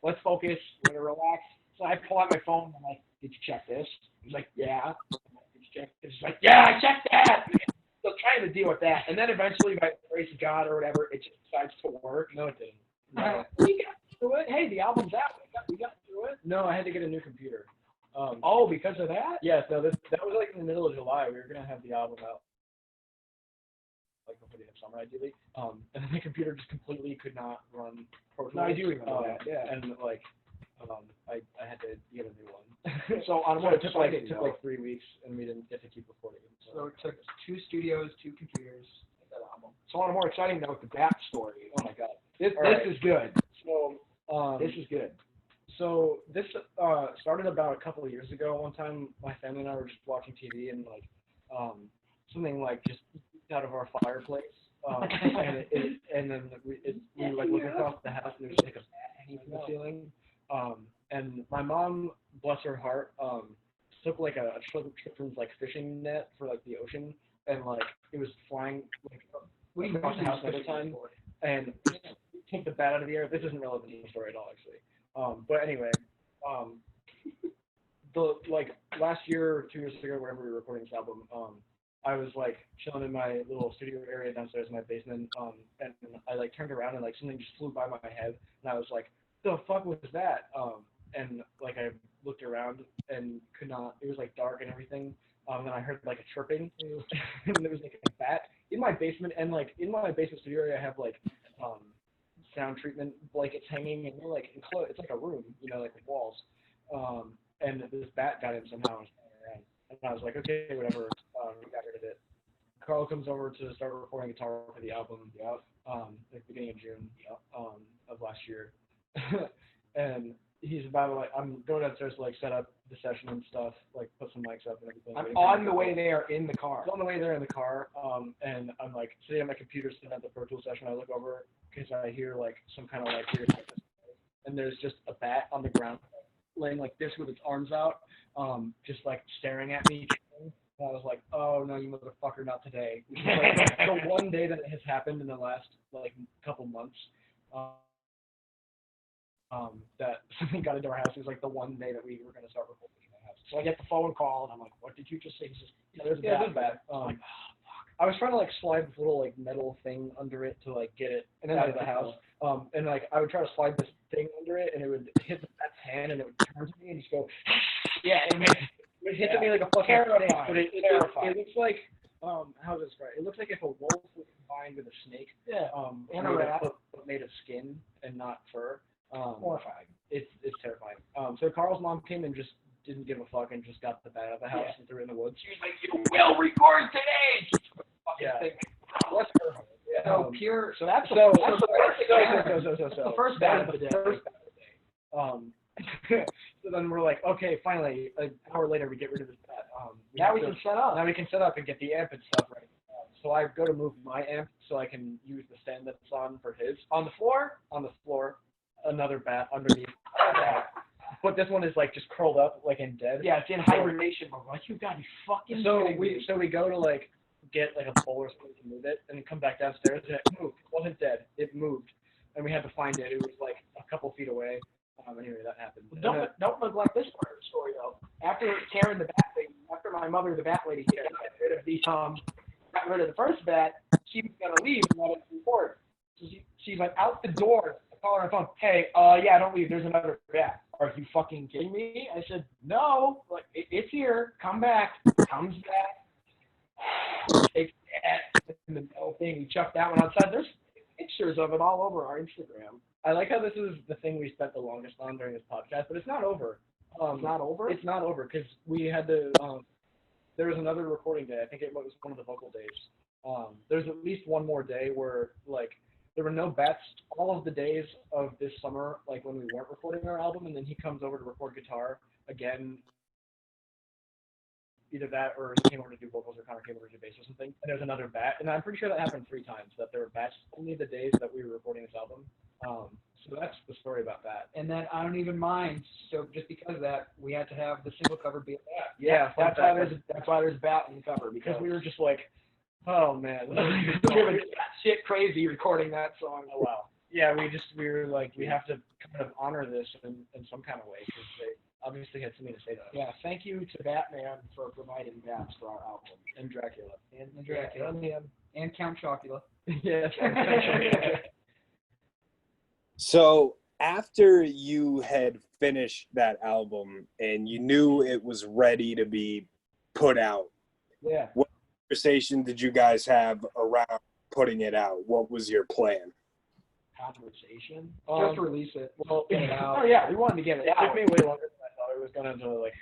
let's focus. We're gonna relax. So I pull out my phone. I'm like, did you check this? He's like, yeah. I'm like, did you check this? He's like, yeah, I checked that. So trying to deal with that. And then eventually, by the grace of God or whatever, it just decides to work. No, it didn't. No. We got through it. Hey, the album's out. We got through it. No, I had to get a new computer. Oh, because of that? Yes, no, that was like in the middle of July. We were gonna have the album out, like before the end of summer, ideally. And the computer just completely could not run Pro Tools. No, I do remember that, yeah. And like, I had to get a new one. So on So what it took like exciting, though. 3 weeks, and we didn't get to keep recording. So it took 2 studios, 2 computers. that album. So on a more exciting note, the Bat story. Oh my god. This All right. is good. So This is good. So this started about a couple of years ago. One time, my family and I were just watching TV, and like something like just out of our fireplace, and then we like looked across the house, and there was like a bat hanging from the ceiling. And my mom, bless her heart, took like a children's like fishing net for like the ocean, and like it was flying like What do you across the house at the fishing time, for? and just take the bat out of the air. This isn't relevant to the story at all, actually. But anyway, the like last year or 2 years ago, whenever we were recording this album, I was like chilling in my little studio area downstairs in my basement, and I like turned around and like something just flew by my head, and I was like, "The fuck was that?" And like I looked around and could not. It was like dark and everything. And then I heard like a chirping, and there was like a bat in my basement, and like in my basement studio area, I have like sound treatment blankets hanging, and they're like enclosed. It's like a room, you know, like with walls. And this bat got in somehow, and I was like, okay, whatever. We got rid of it. Carl comes over to start recording guitar for the album. Like beginning of June. Of last year, and he's about to like, I'm going downstairs to like set up the session and stuff, like put some mics up and everything. I'm on the way there in the car. I was on the way there in the car, and I'm like sitting at my computer, sitting at the Pro Tools session. I look over because I hear like some kind of like weird noise, and there's just a bat on the ground, laying like this with its arms out, just like staring at me. And I was like, oh no, you motherfucker, not today. Which is, like, the one day that it has happened in the last like couple months. That something got into our house. It was like the one day that we were going to start recording in my house. So I get the phone call, and I'm like, what did you just say? He says, yeah, there's a bat. I'm like, oh, fuck. I was trying to like slide this little like metal thing under it to like get it out of the house. And like I would try to slide this thing under it, and it would hit the bat's hand, and it would turn to me, and just go, yeah, and it would hit me like a fucking Terrifying. snake. But it looks like, how does it describe? It looks like if a wolf was combined with a snake. Yeah. And a made rat. but made of skin and not fur. Horrifying. It's terrifying. So Carl's mom came and just didn't give a fuck and just got the bat out of the house and threw it in the woods. She was like, you will record today. Just took the fucking Yeah. thing. Bless her. Yeah. So pure. So that's So the first bat of the day. First bat of the day. So then we're like, okay, finally, an hour later, we get rid of this bat. Now we can set up. Now we can set up and get the amp and stuff right. So I go to move my amp so I can use the stand that's on for his. On the floor, another bat underneath. But this one is like just curled up, like and dead. Yeah, it's in hibernation mode. Like, you gotta be fucking So kidding me. we go to like get like a pole or something to move it, and then come back downstairs, and it moved. It wasn't dead. It moved, and we had to find it. It was like a couple feet away. Anyway, that happened. And then- Don't neglect this part of the story though. After Karen the bat lady, after my mother the bat lady got rid of got rid of the first bat, she was gonna leave and let us record. So she's like out the door. I call her on the phone. Hey, yeah, don't leave. There's another bat. Are you fucking kidding me? I said, no. Like it's here. Come back. Comes back. Takes that and the whole thing. We chucked that one outside. There's pictures of it all over our Instagram. I like how this is the thing we spent the longest on during this podcast, but it's not over. It's not over. It's not over because we had to. There was another recording day. I think it was one of the vocal days. There's at least one more day where like there were no bets all of the days of this summer, like when we weren't recording our album, and then he comes over to record guitar again. Either that or he came over to do vocals or Connor came over to do bass or something. And there's another bat, and I'm pretty sure that happened 3 times. That there were bats only the days that we were recording this album. So that's the story about that. And then I don't even mind. So just because of that, we had to have the single cover be a bat. Yeah, that's why there's a bat in the cover because we were just like, oh man, we were shit crazy recording that song. Oh wow. Yeah, we were like, we have to kind of honor this in some kind of way because they obviously had something to say to us. Yeah, thank you to Batman for providing bats for our album. And Dracula. And Dracula. And Count Chocula. Yeah. So after you had finished that album and you knew it was ready to be put out, yeah, what conversation did you guys have around putting it out? What was your plan? Conversation? Just release it. Well, Get it out. Oh yeah, we wanted to get it it out. took me way longer than I thought it was gonna to like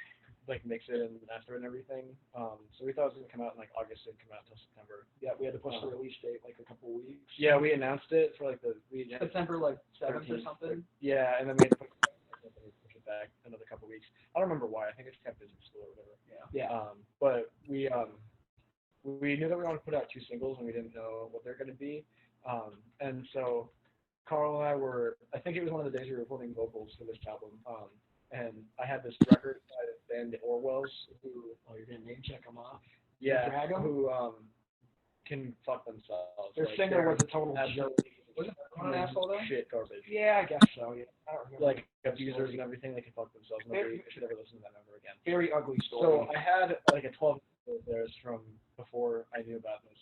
mix it and master it and everything. So we thought it was gonna come out in like August. It didn't come out until September. Yeah, we had to push the release date like a couple weeks. Yeah, we announced it for like September like 7th or 13th. something. Yeah, and then we had to push it back another couple weeks. I don't remember why. I think it just kept busy with school or whatever. Yeah. But we knew that we wanted to put out 2 singles and we didn't know what they're gonna be. And so Carl and I I think it was one of the days we were recording vocals for this album. And I had this record by this band, the Orwells, who You're gonna name check them off. drag 'em? Who can fuck themselves. Their Like, singer they're was a total jerk. absolutely Wasn't an asshole though? shit garbage. Yeah, I guess so. Yeah, I don't remember. Like abusers and everything, they can fuck themselves. Nobody should ever listen to them ever again. Very ugly So story. I had like a 12 of theirs from before I knew about this.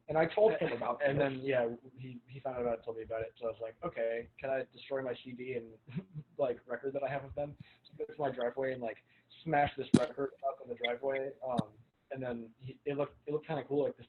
And I told him about And this. then yeah, he found out about it, told me about it. So I was like, okay, can I destroy my CD and like record that I have of them? So I go to my driveway and like smash this record up in the driveway. And then it looked kind of cool. Like this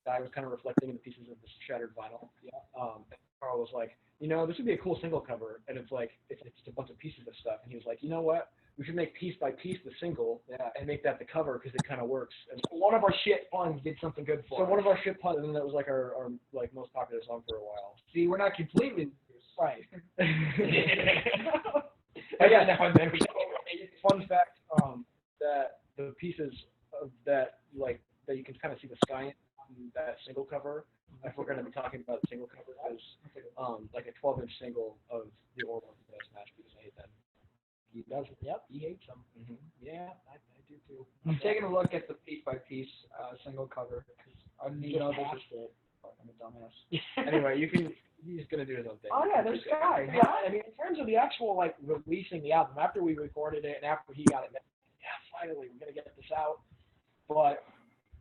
guy was kind of reflecting in the pieces of this shattered vinyl. Yeah. And Carl was like, this would be a cool single cover. And it's like it's a bunch of pieces of stuff. And he was like, you know what? We should make piece by piece the single and make that the cover because it kind of works. And One of our shit puns did something good for so us. one of our shit puns, and that was like our like most popular song for a while. See, we're not completely Right. But yeah, now and then we. Fun fact, that the pieces of that that you can kind of see the sky in that single cover. If we're going to be talking about the single cover, is like a 12-inch single of the Orwells that I smashed because I hate them. He does. Yep, he hates them. Mm-hmm. Yeah, I do too. I'm taking a look at the piece by piece single cover because I need to know this Just is it. I'm a dumbass. Anyway, he's going to do his own thing. Oh yeah, this guy. Yeah, I mean, in terms of the actual like releasing the album, after we recorded it and after he got it, finally we're gonna get this out. But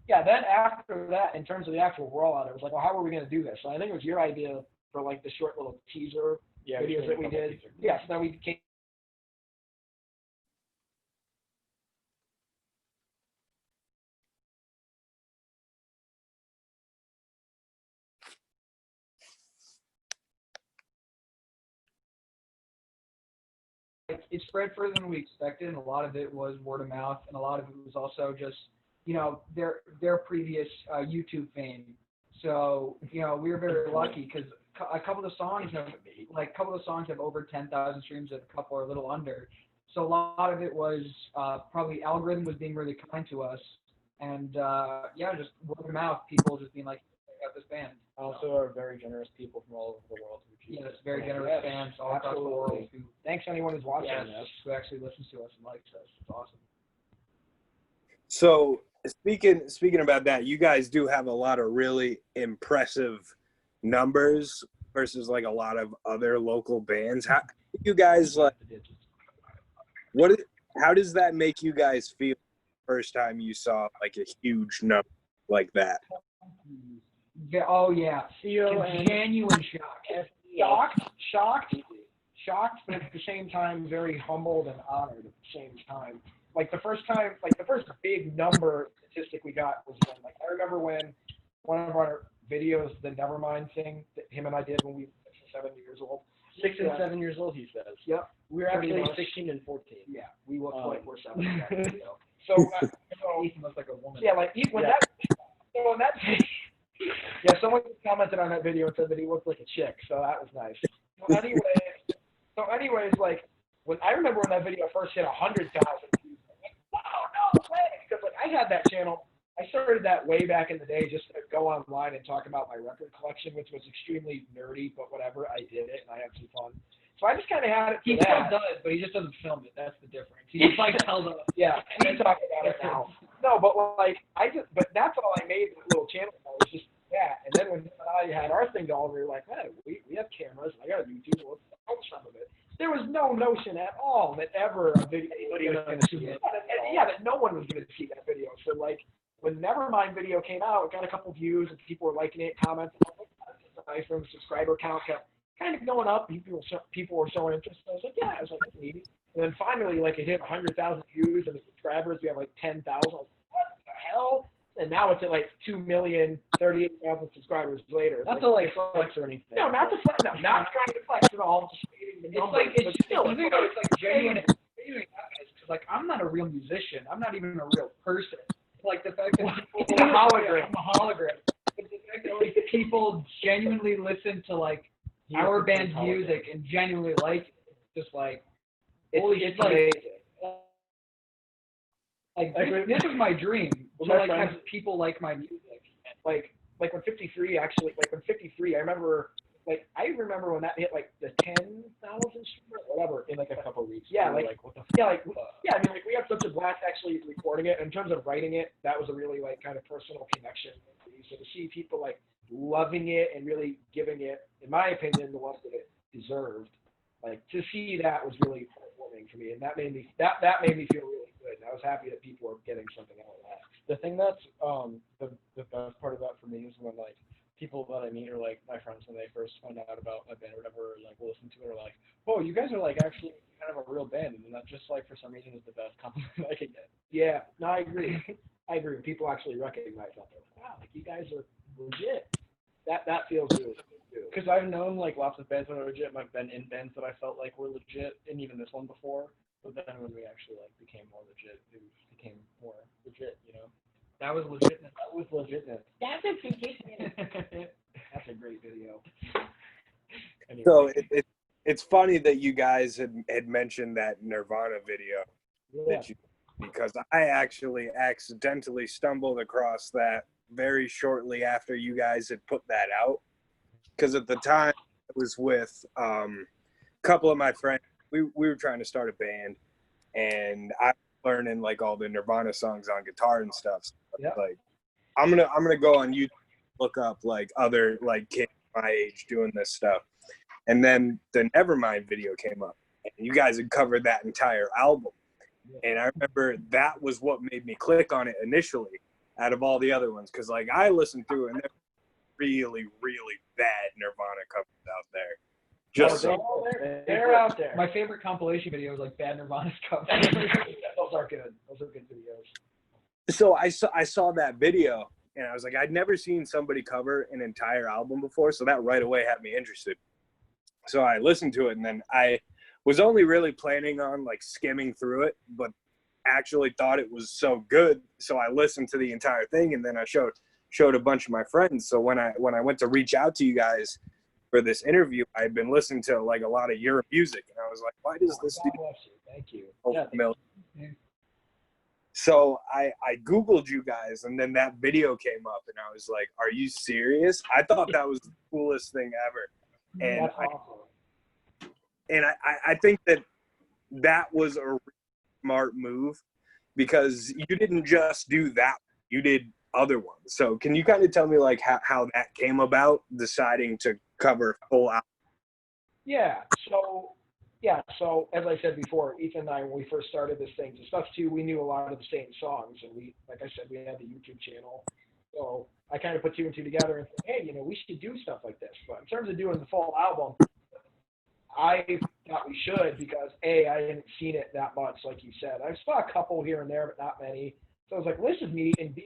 yeah, then after that, in terms of the actual rollout, it was like, well, how are we gonna do this? So I think it was your idea for like the short little teaser videos that we did. Yeah, so then we came. It spread further than we expected, and a lot of it was word of mouth, and a lot of it was also just, their previous YouTube fame. So, we were very lucky because a couple of the songs have over 10,000 streams, and a couple are a little under. So a lot of it was probably algorithm was being really kind to us, and just word of mouth, people just being like, check out this band. Also are very generous people from all over the world who choose. Yes, very generous Yes, fans all across the world absolutely. who Thanks anyone who's watching this. who actually listens to us and likes us. It's awesome. So speaking about that, you guys do have a lot of really impressive numbers versus like a lot of other local bands. How you guys like? How does that make you guys feel? first time you saw like a huge number like that? Oh yeah, Genuine shock. shocked, but at the same time very humbled and honored at the same time. Like the first big number statistic we got was when, like, I remember when one of our videos, the Nevermind thing that him and I did when we were 6 and 7 years old. 6 and 7 years old, he says. Yep. We're Pretty actually much. 16 and 14. Yeah, we look like we're 7 in that video. Ethan looks like a woman. Yeah, like when that yeah, someone commented on that video and said that he looked like a chick, so that was nice. So anyways, like when I remember when that video first hit 100,000 views, I'm like, wow, no way, because like I had that channel. I started that way back in the day just to go online and talk about my record collection, which was extremely nerdy, but whatever, I did it and I had some fun. So I just kind of had it for He that. still does, but he just doesn't film it. That's the difference. He just like tells us. Yeah, we talk about it now. No, but like but that's all I made that little channel for, was just that. And then when I had our thing going, we were like, hey, we have cameras. I got a YouTube. Let's film some of it. There was no notion at all that ever a video Anybody was going to see it. yeah, that no one was going to see that video. So like when Nevermind video came out, it got a couple views and people were liking it, commenting. Nice, from the subscriber count kept kind of going up. People were showing interest. I was like, yeah, I was like, that's neat. And then finally, like, it hit 100,000 views, and the subscribers, we have like 10,000. I was like, what the hell? And now it's at like 2,038,000 subscribers later. Not to like flex or anything. No, not to flex. No, not trying to flex at all. Just stating the It's numbers, like it's but still, it's like genuine. Because like I'm not a real musician. I'm not even a real person. Like the fact that It's a hologram. I'm a hologram. But the fact that like people genuinely listen to like our band's music and genuinely like it, just like It's like amazing. like this is my dream. Well, To my like friends- have people like my music. Like when 53 actually, like when 53, I remember when that hit like the 10,000 or whatever in like a couple weeks. Yeah, We were like what the yeah, like yeah, I mean, like we had such a blast actually recording it. In terms of writing it, that was a really like kind of personal connection. So to see people like loving it and really giving it, in my opinion, the love that it deserved, like to see that was really heartwarming for me, and that made me feel really good. And I was happy that people were getting something out of that. The thing that's the best part of that for me is when like people that I meet or like my friends when they first find out about my band or whatever, like will listen to it or like, oh, you guys are like actually kind of a real band, and that just like for some reason is the best compliment I can get. Yeah, no, I agree. I agree. People actually recognize that. They're like, wow, like you guys are legit. That feels really good too. Because I've known like lots of bands that are legit. I've been in bands that I felt like were legit, and even this one before. But then when we actually like became more legit, it became more legit. You know, That was legitness. that was legitness. That's a great video. Anyway. So it's funny that you guys had mentioned that Nirvana video Yeah. that you, because I actually accidentally stumbled across that very shortly after you guys had put that out. Because at the time I was with a couple of my friends. We were trying to start a band, and I was learning like all the Nirvana songs on guitar and stuff. So, Yeah. like I'm gonna go on YouTube, look up like other like kids my age doing this stuff. And then the Nevermind video came up, and you guys had covered that entire album. And I remember that was what made me click on it initially out of all the other ones. Because, like, I listened through it, and there's really, really bad Nirvana covers out there. Just They're out there. My favorite compilation video is like Bad Nirvana's cover. Those are good. Those are good videos. so I saw that video, and I was like, I'd never seen somebody cover an entire album before, so that right away had me interested. So I listened to it, and then I was only really planning on like skimming through it, but actually thought it was so good, so I listened to the entire thing, and then I showed a bunch of my friends. So when I went to reach out to you guys for this interview, I had been listening to like a lot of your music, and I was like, why does this God dude bless you. Thank you. over a million? So I Googled you guys, and then that video came up, and I was like, are you serious? I thought that was the coolest thing ever. And That's awesome. I think that was a smart move, because you didn't just do that, you did other ones. So can you kind of tell me like how that came about, deciding to cover full album? Yeah. So yeah, so as I said before, Ethan and I, when we first started this thing, just us two, we knew a lot of the same songs, and we, like I said, we had the YouTube channel. So I kind of put two and two together and said, hey, we should do stuff like this. But in terms of doing the full album, I thought we should because A, I hadn't seen it that much, like you said. I saw a couple here and there, but not many. So I was like, well, this is neat, and B,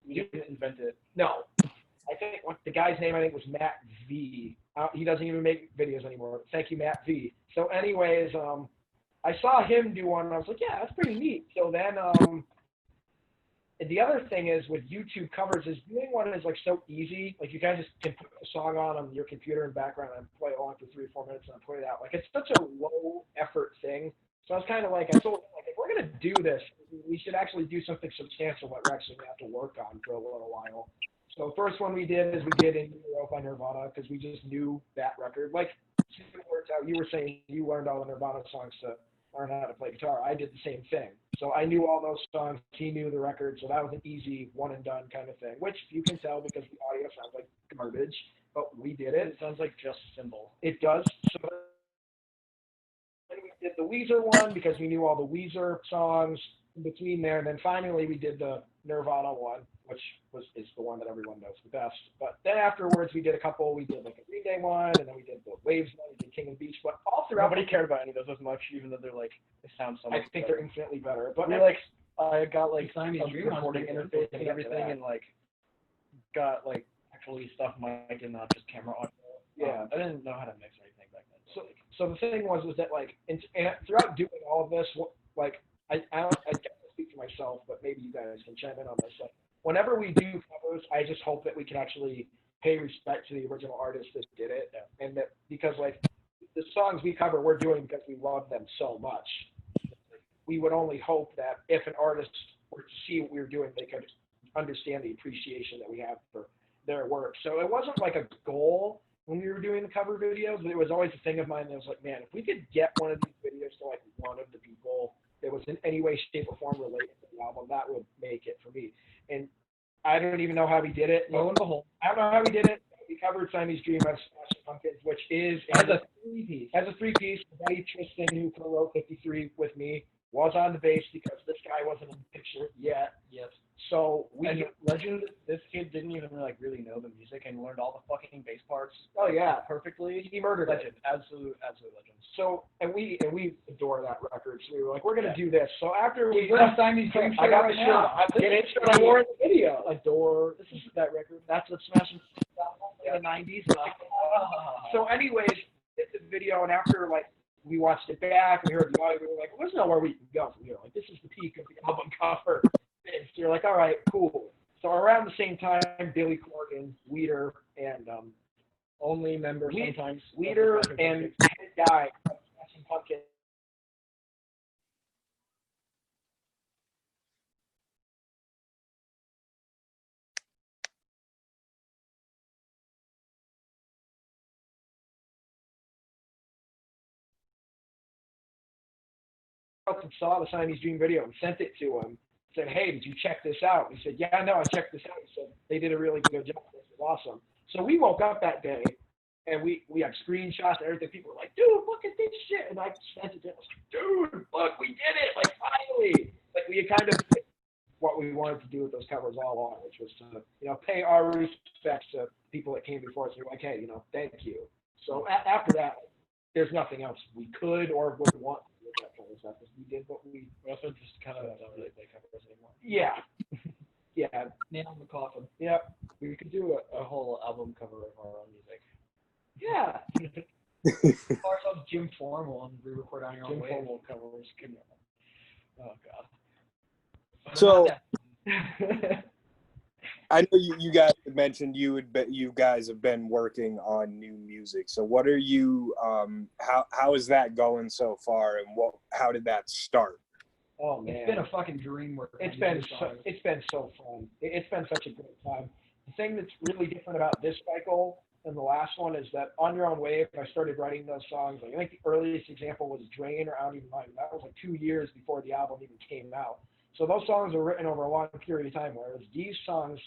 You didn't invent it. no. I think the guy's name was Matt V. He doesn't even make videos anymore. Thank you, Matt V. So anyways, I saw him do one, and I was like, yeah, that's pretty neat. So then the other thing is with YouTube covers is doing one is like so easy. Like you guys just can put a song on your computer in background and play along for 3 or 4 minutes and put it out. Like it's such a low effort thing. So I was kind of like, I told him, like, if we're gonna do this, we should actually do something substantial that we're actually gonna have to work on for a little while. So the first one we did is we did In Utero by Nirvana because we just knew that record. Like you were saying, you learned all the Nirvana songs to learn how to play guitar. I did the same thing. So I knew all those songs. He knew the record. So that was an easy one and done kind of thing, which you can tell because the audio sounds like garbage, but we did it. It sounds like just cymbal. It does. So then we did the Weezer one because we knew all the Weezer songs in between there. And then finally we did the Nirvana one, which is the one that everyone knows the best. But then afterwards we did a couple. We did like a Green Day one, and then we did the Waves one, we did King and Beach. But all throughout, Nobody cared about any of those as much, even though they're like they sound so much. I think better. they're infinitely better. But we like I got like Siamese a Dream one's recording pretty good. interface We'll and get to everything, that. and like got like actually stuff mic and not just camera audio. Yeah. I didn't know how to mix or anything back then. So the thing was that like and throughout doing all of this, like I can't speak for myself, but maybe you guys can chime in on this. Like whenever we do covers, I just hope that we can actually pay respect to the original artist that did it, and that because like the songs we cover, we're doing because we love them so much. We would only hope that if an artist were to see what we were doing, they could understand the appreciation that we have for their work. So it wasn't like a goal when we were doing the cover videos, but it was always a thing of mine that was like, man, if we could get one of these videos to like one of the people that was in any way, shape, or form related to the album, that would make it for me. And I don't even know how we did it. Lo and behold, I don't know how we did it. We covered Siamese Dream by Smashing Pumpkins, which is as a 3-piece. as a 3-piece. Buddy Tristan, who co-wrote 53 with me, was on the bass because this guy wasn't in the picture yet. Yes. So we, And legend, this kid didn't even like really know the music and learned all the fucking bass parts. oh yeah, Perfectly. he murdered it. Legend, absolute legend. So and we adore that record. So we were like, we're gonna do this. So after we We're in Siamese Dream I shirt got right the shirt. now. Get it? I wore it in the video. Adore. This is that record. That's what Smashing in the '90s. So, anyways, did the video, and after like we watched it back, we heard the audio, we were like, there's nowhere we can go from here. Like this is the peak of the album cover. And so you're like, all right, cool. So around the same time, Billy Corgan, Weeder, and Only member We- sometimes. Weeder and head guy of Smashing Pumpkins. Up and saw the Siamese Dream video and sent it to him. Said, hey, did you check this out? He said, yeah, no, I checked this out. He said, they did a really good job. This is awesome. So we woke up that day and we had screenshots and everything. People were like, dude, look at this shit. And I sent it to him. I was like, dude, look, we did it. Like, finally. Like, we had kind of did what we wanted to do with those covers all along, which was to, pay our respects to people that came before us. We were like, hey, thank you. So after that, there's nothing else we could or would want to do with that kind of stuff. We did what we also just kind of don't really play covers anymore. yeah. Yeah. Nail in the coffin. Yep. We could do a whole album cover of our own music. Yeah. Call ourselves Jim Formal and re-record on your own Jim way. Formal covers. Oh god. So I know you guys had mentioned you guys have been working on new music. So what are you how is that going so far, and how did that start? Oh man. It's been a fucking dream work. It's been so fun. It's been such a great time. The thing that's really different about this cycle than the last one is that On Your Own Wave, I started writing those songs. Like, I think the earliest example was Drain or I Don't Even Mind. That was like 2 years before the album even came out. So those songs were written over a long period of time, whereas these songs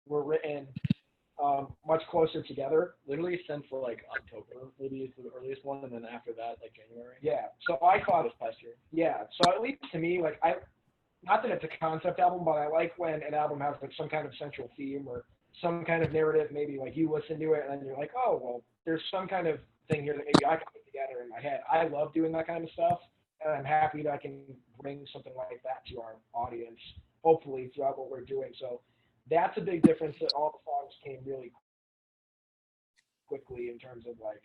were written much closer together. Literally since like October, maybe is the earliest one, and then after that, like January. Yeah. So I thought, This past year. yeah. So at least to me, like not that it's a concept album, but I like when an album has like some kind of central theme or some kind of narrative. Maybe like you listen to it and then you're like, oh, well, there's some kind of thing here that maybe I can put together in my head. I love doing that kind of stuff, and I'm happy that I can bring something like that to our audience, hopefully throughout what we're doing. So that's a big difference, that all the songs came really quickly in terms of like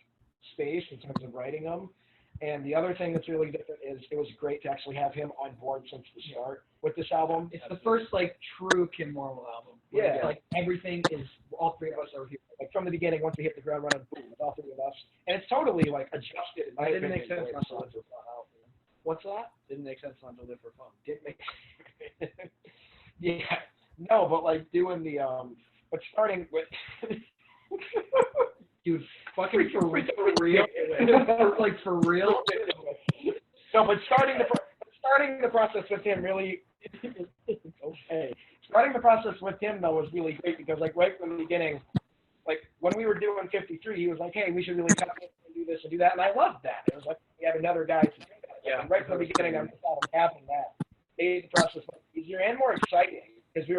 space, in terms of writing them. And the other thing that's really different is it was great to actually have him on board since the start with this album. It's the first like true Kim Morrell album. where Yeah. it's, like everything is all three of us are here. Like from the beginning, once we hit the ground running, boom, it's all three of us. And it's totally like adjusted. in my It didn't make opinion, sense the way not the to live songs for are fun. What's that? Didn't make sense not to live for fun. Didn't make Yeah. No, but like doing the but starting with Dude, fucking for real. Like for real. No, but starting the process with him really okay. Starting the process with him though was really great because like right from the beginning, like when we were doing 53, he was like, hey, we should really cut this and do this and do that, and I loved that. It was like we have another guy to do that. Yeah. And right from the beginning, I'm just having that made the process much easier and more exciting because we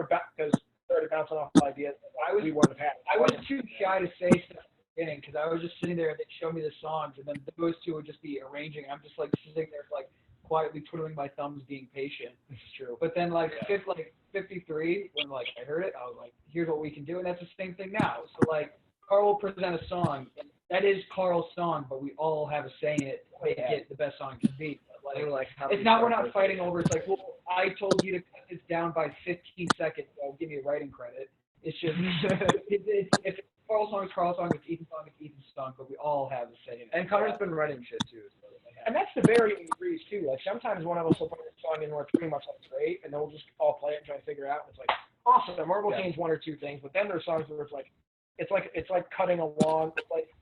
started bouncing off ideas we wouldn't have had. I was too shy to say stuff at the beginning because I was just sitting there and they'd show me the songs and then those two would just be arranging. I'm just like sitting there like quietly twiddling my thumbs being patient. It's true. But then like 53, when like I heard it, I was like, here's what we can do, and that's the same thing now. So like Carl will present a song, and that is Carl's song, but we all have a say in it to make it the best song it can be. But, They were like, how do it's we not we're start not this? fighting over. It's like, well, I told you to cut this down by 15 seconds, so give me a writing credit. It's just if it's Carl's song, it's Carl's song. If it's Ethan's song, it's Ethan's song. But we all have a say in it. And Connor's been writing shit too. So And that's the varying degrees too. Like sometimes one of us will put a song in where it's pretty much like great, and then we'll just all play it and try to figure it out. And it's like awesome. Or we'll change one or two things, but then there's songs where it's like cutting a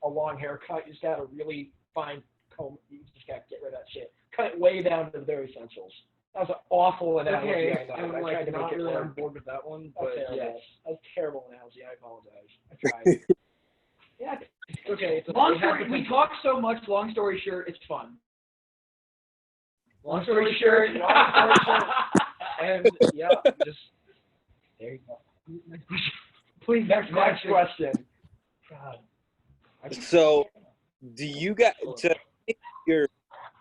long haircut. You just gotta really fine comb. You just gotta get rid of that shit. Cut it way down to the very essentials. That was an awful analogy. okay, I know. I'm I tried like to not make it really work. on board with that one, That was but terrible. yes. That was a terrible analogy. I apologize. I tried. Yeah. It's okay. It's Long it has story. to We be- talk so much. Long story short, it's fun. Long story short, and yeah, just there you go. Please, next question. God. So, do you guys, to your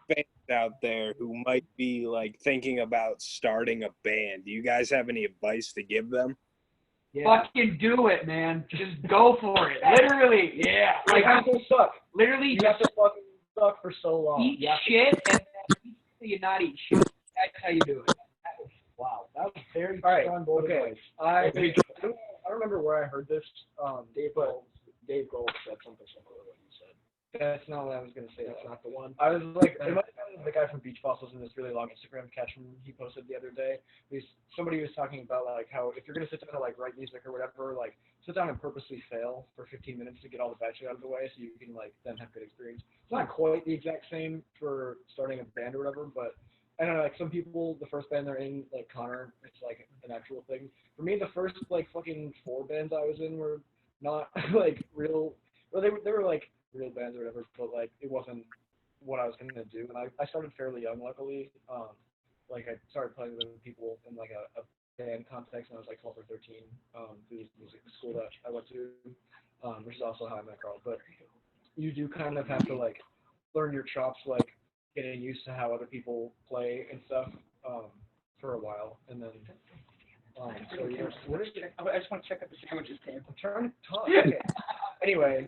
fans out there who might be like thinking about starting a band, do you guys have any advice to give them? Yeah. Fucking do it, man. Just go for it. Literally. Yeah. Like, You have to suck. Literally, You have to fucking suck for so long. eat Yeah. shit and then eat till you not eat shit. That's how you do it. Wow, that was very All right, strong bold okay. advice. I don't remember where I heard this. Dave Gold said something similar to what you said. That's not what I was gonna say. That's not the one. I was like, it might have been the guy from Beach Fossils in this really long Instagram caption he posted the other day. Somebody was talking about like how if you're gonna sit down to like write music or whatever, like sit down and purposely fail for 15 minutes to get all the bad shit out of the way, so you can like then have good experience. It's not quite the exact same for starting a band or whatever, but I don't know. Like some people, the first band they're in, like Connor, it's like an actual thing. For me, the first like fucking 4 bands I was in were not like real. Well, they were like real bands or whatever, but like it wasn't what I was gonna do. And I started fairly young, luckily. Like I started playing with people in like a band context when I was like 12 or 13 through this music school that I went to, which is also how I met Carl. But you do kind of have to like learn your chops, like getting used to how other people play and stuff for a while, and then. So you know, I just want to check out the sandwiches, Cam. I'm trying to talk. Okay. Anyway,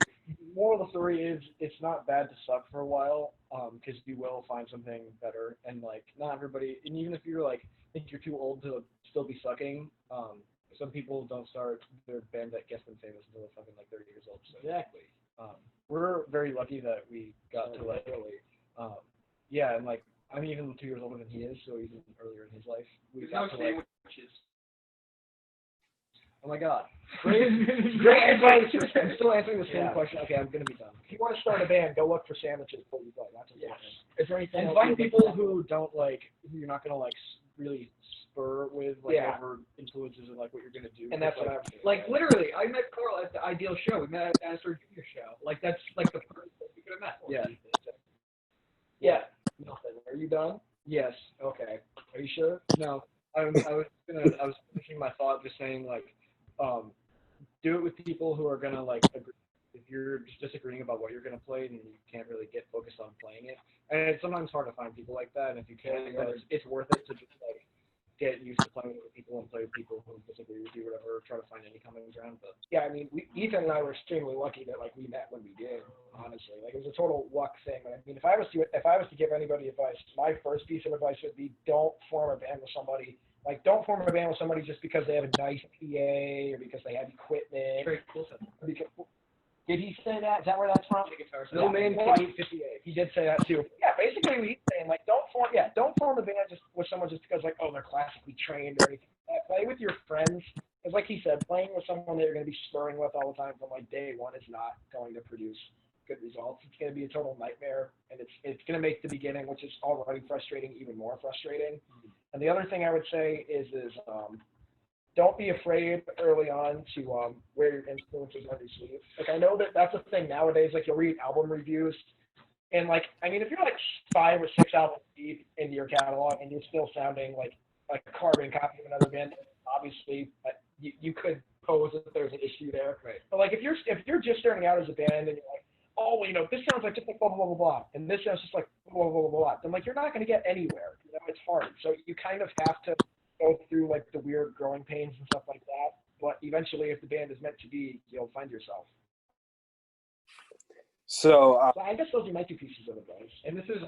moral of the story is it's not bad to suck for a while, because you will find something better. And like not everybody, and even if you're like think you're too old to still be sucking, some people don't start their band that gets them famous until they're fucking like 30 years old. So exactly. We're very lucky that we got to like really, yeah, and like I'm even 2 years older than he is, so even earlier in his life we got to like. Oh my God. Great advice. I'm still answering the same question. Okay, I'm gonna be done. If you want to start a band, go look for sandwiches before you go. That's important. Is there anything? And find people who don't like, who you're not gonna like really spur with like Yeah. whatever influences and like what you're gonna do. And that's like, what I'm Like literally, I met Carl at the Ideal Show. We met at the Astor Junior Show. Like that's like the first place we could have met. Yeah. Yeah. Nothing. Are you done? Yes. Okay. Are you sure? No. I was finishing my thought just saying like, do it with people who are gonna like agree. If you're just disagreeing about what you're gonna play, then you can't really get focused on playing it. And it's sometimes hard to find people like that. And if you can, then it's worth it to just like get used to playing with people and play with people who disagree with you, or whatever. Try to find any common ground. But Yeah, I mean, Ethan and I were extremely lucky that like we met when we did. Honestly, like it was a total luck thing. I mean, if I was to give anybody advice, my first piece of advice would be don't form a band with somebody. Like, don't form a band with somebody just because they have a nice PA or because they have equipment. Very cool. Because, did he say that? Is that where that's from? no man Well, can eat 58. he did say that too. Yeah, basically what he's saying, like, don't form a band just with someone just because, like, oh, they're classically trained or anything. Play with your friends. Because, like he said, playing with someone that you're going to be spurring with all the time from, like, day one is not going to produce good results. It's going to be a total nightmare, and it's going to make the beginning, which is already frustrating, even more frustrating. And the other thing I would say is don't be afraid early on to wear your influences on your sleeve. Like, I know that that's a thing nowadays. Like, you'll read album reviews, and like, I mean, if you're like 5 or 6 albums deep into your catalog and you're still sounding like a carbon copy of another band, obviously you could pose that there's an issue there. Right. But like, if you're just starting out as a band and you're like, oh, well, you know, this sounds like just like blah blah blah blah blah, and this sounds just like blah blah blah blah blah, then like you're not going to get anywhere. You know, it's hard. So you kind of have to go through like the weird growing pains and stuff like that. But eventually, if the band is meant to be, you'll find yourself. So, So I guess those are my 2 pieces of advice. And this is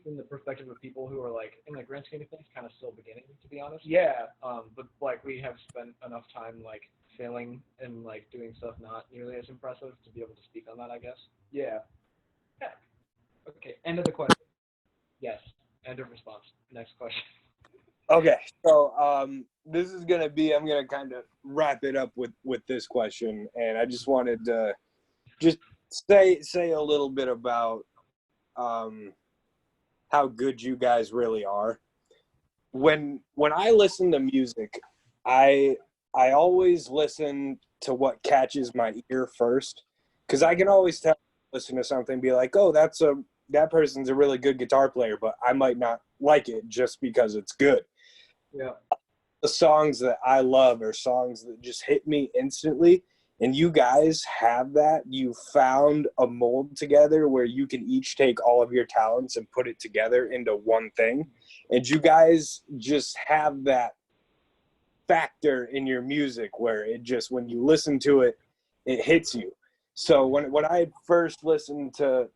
from the perspective of people who are like, in the grand scheme of things, kind of still beginning, to be honest. Yeah. But like we have spent enough time like failing and like doing stuff not nearly as impressive to be able to speak on that, I guess. Yeah. Okay. End of the question. Yes. End of response. Next question. okay. So, this is going to be, I'm going to kind of wrap it up with this question. And I just wanted to just say a little bit about, how good you guys really are. When I listen to music, I always listen to what catches my ear first, because I can always listen to something and be like, oh, that person's a really good guitar player, but I might not like it just because it's good. Yeah. The songs that I love are songs that just hit me instantly. And you guys have that. You found a mold together where you can each take all of your talents and put it together into one thing. And you guys just have that factor in your music where it just, when you listen to it, it hits you. So when I first listened to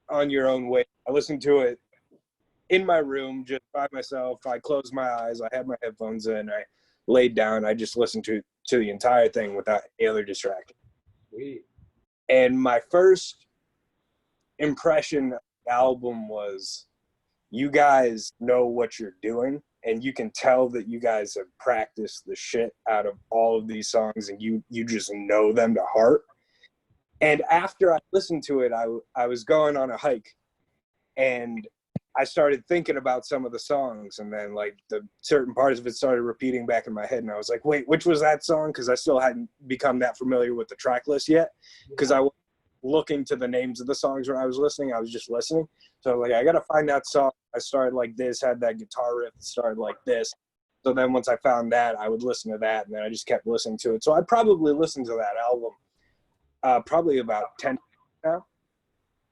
On Your Own Way, I listened to it in my room just by myself. I closed my eyes. I had my headphones in. I laid down. I just listened to the entire thing without any other distraction. Sweet. And my first impression of the album was, you guys know what you're doing, and you can tell that you guys have practiced the shit out of all of these songs, and you just know them to heart. And after I listened to it, I was going on a hike, and I started thinking about some of the songs, and then like the certain parts of it started repeating back in my head, and I was like, wait, which was that song? Because I still hadn't become that familiar with the track list yet, because I was looking to the names of the songs when I was listening. I was just listening. So like, I got to find that song. I started like this, had that guitar riff that started like this. So then once I found that, I would listen to that, and then I just kept listening to it. So I probably listened to that album probably about 10 now.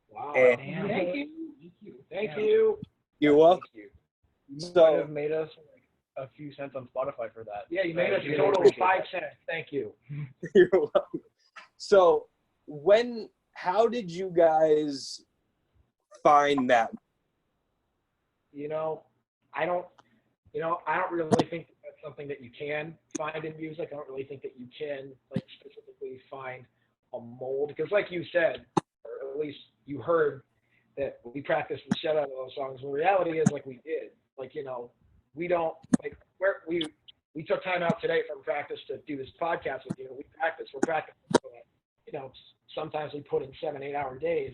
Wow. And Thank you. Thank you. you're welcome. Thank you. You So- might have made us like, a few cents on Spotify for that. Yeah, you made us Really a total of appreciate 5 that. cents. Thank you. You're welcome. So how did you guys find that? You know, I don't really think that's something that you can find in music. I don't really think that you can like specifically find a mold, because like you said, or at least you heard, that we practiced the shit out of those songs. The reality is, like, we did. Like, you know, we don't like we took time out today from practice to do this podcast with you. We're practicing. You know, sometimes we put in 7-8 hour days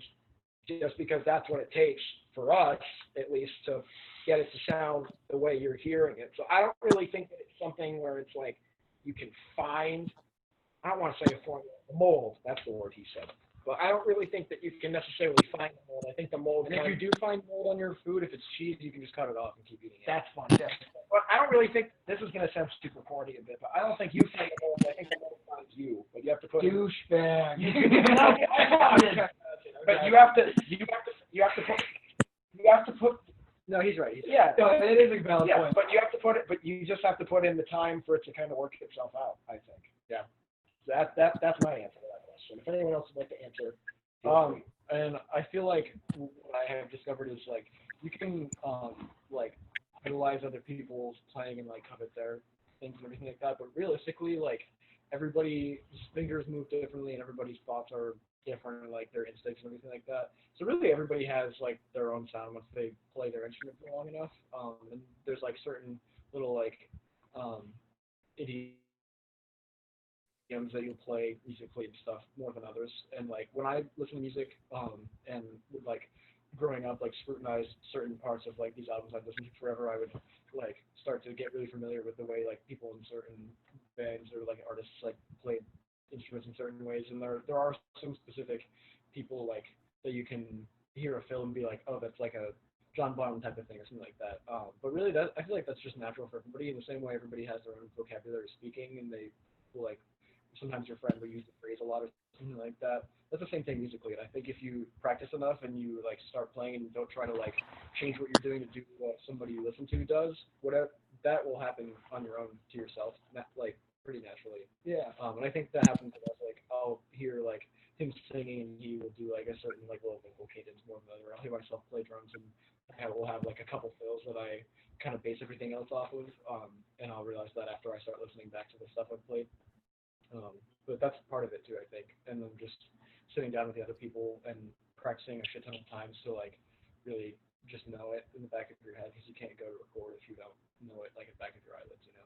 just because that's what it takes for us, at least, to get it to sound the way you're hearing it. So I don't really think that it's something where it's like you can find, I don't want to say a formula, a mold, that's the word he said. But I don't really think that you can necessarily find the mold. I think the mold, And if you do find mold on your food, if it's cheese, you can just cut it off and keep eating it. that's fun. Yeah. But I don't really think, this is going to sound super corny a bit, but I don't think you find the mold. I think the mold finds you. But you have to put Douchebag. But you have to put. No, he's right. Yeah. No, it is a valid Yeah, point. but you have to put it. But you just have to put in the time for it to kind of work itself out. I think. Yeah. That's my answer to that question. If anyone else would like to answer, And I feel like what I have discovered is like you can like idolize other people's playing and like covet their things and everything like that, but realistically, like everybody's fingers move differently and everybody's thoughts are different, and like their instincts and everything like that. So really, everybody has like their own sound once they play their instrument for long enough. And there's like certain little like idioms that you'll play musically and stuff more than others. And like when I listen to music and would like growing up like scrutinize certain parts of like these albums I've listened to forever, I would like start to get really familiar with the way like people in certain bands or like artists like played instruments in certain ways. And there are some specific people like that you can hear a film and be like, oh, that's like a John Bonham type of thing or something like that. But really, that I feel like that's just natural for everybody. In the same way, everybody has their own vocabulary speaking, and they will like sometimes your friend will use the phrase a lot or something like that. That's the same thing musically. And I think if you practice enough and you like start playing and don't try to like change what you're doing to do what somebody you listen to does, whatever, that will happen on your own to yourself, like pretty naturally. yeah. And I think that happens with us. Like I'll hear like him singing and he will do like a certain like little vocal cadence more than other. I'll hear myself play drums and I will have like a couple fills that I kind of base everything else off of. And I'll realize that after I start listening back to the stuff I've played. But that's part of it too, I think. And then just sitting down with the other people and practicing a shit ton of times to like really just know it in the back of your head, because you can't go to record if you don't know it like in the back of your eyelids, you know.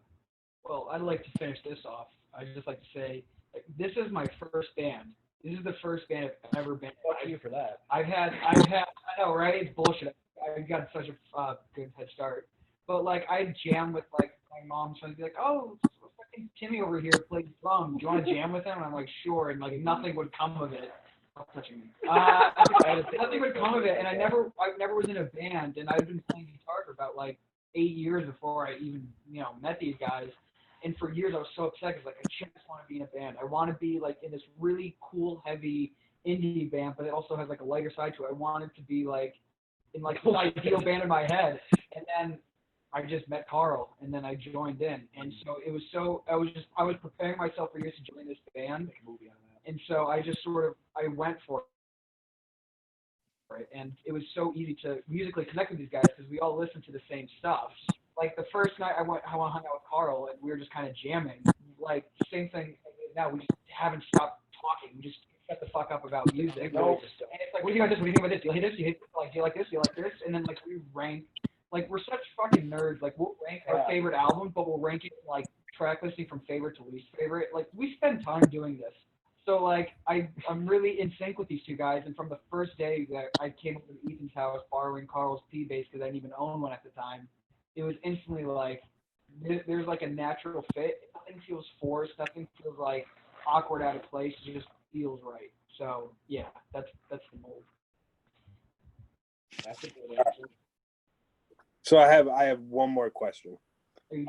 Well, I'd like to finish this off. I'd just like to say, like, this is my first band. This is the first band I've ever been in. Fuck you for that. I know, right? It's bullshit. I got such a good head start. But, like, I jam with, like, my mom's friends. Be like, oh, fucking Timmy over here plays drums. Do you want to jam with him? And I'm like, sure. And, like, nothing would come of it. Stop touching me. Nothing would come of it. And I never was in a band. And I've been playing guitar for about, like, 8 years before I even, met these guys. And for years I was so upset because, like, I just want to be in a band. I want to be, like, in this really cool, heavy indie band, but it also has, like, a lighter side to it. I wanted to be, like, in, like, this ideal band in my head. And then I just met Carl, and then I joined in. And so it was I was preparing myself for years to join this band. And so I just I went for it. And it was so easy to musically connect with these guys because we all listened to the same stuff. Like, the first night I hung out with Carl, and we were just kind of jamming. Like, same thing now. We just haven't stopped talking. We just shut the fuck up about music. No. And it's like, what do you think about this? What do you think about this? Do you hate this? Do you hate this? Like, do you like this? Do you like this? And then, like, we rank. Like, we're such fucking nerds. Like, we'll rank our favorite album, but we'll rank it, like, track listing from favorite to least favorite. Like, we spend time doing this. So, like, I'm really in sync with these two guys. And from the first day that I came up to Ethan's house borrowing Carl's P-Bass because I didn't even own one at the time, it was instantly like, there's like a natural fit. Nothing feels forced. Nothing feels like awkward, out of place. It just feels right. So yeah, that's the mold. That's a good answer. So I have one more question. Are you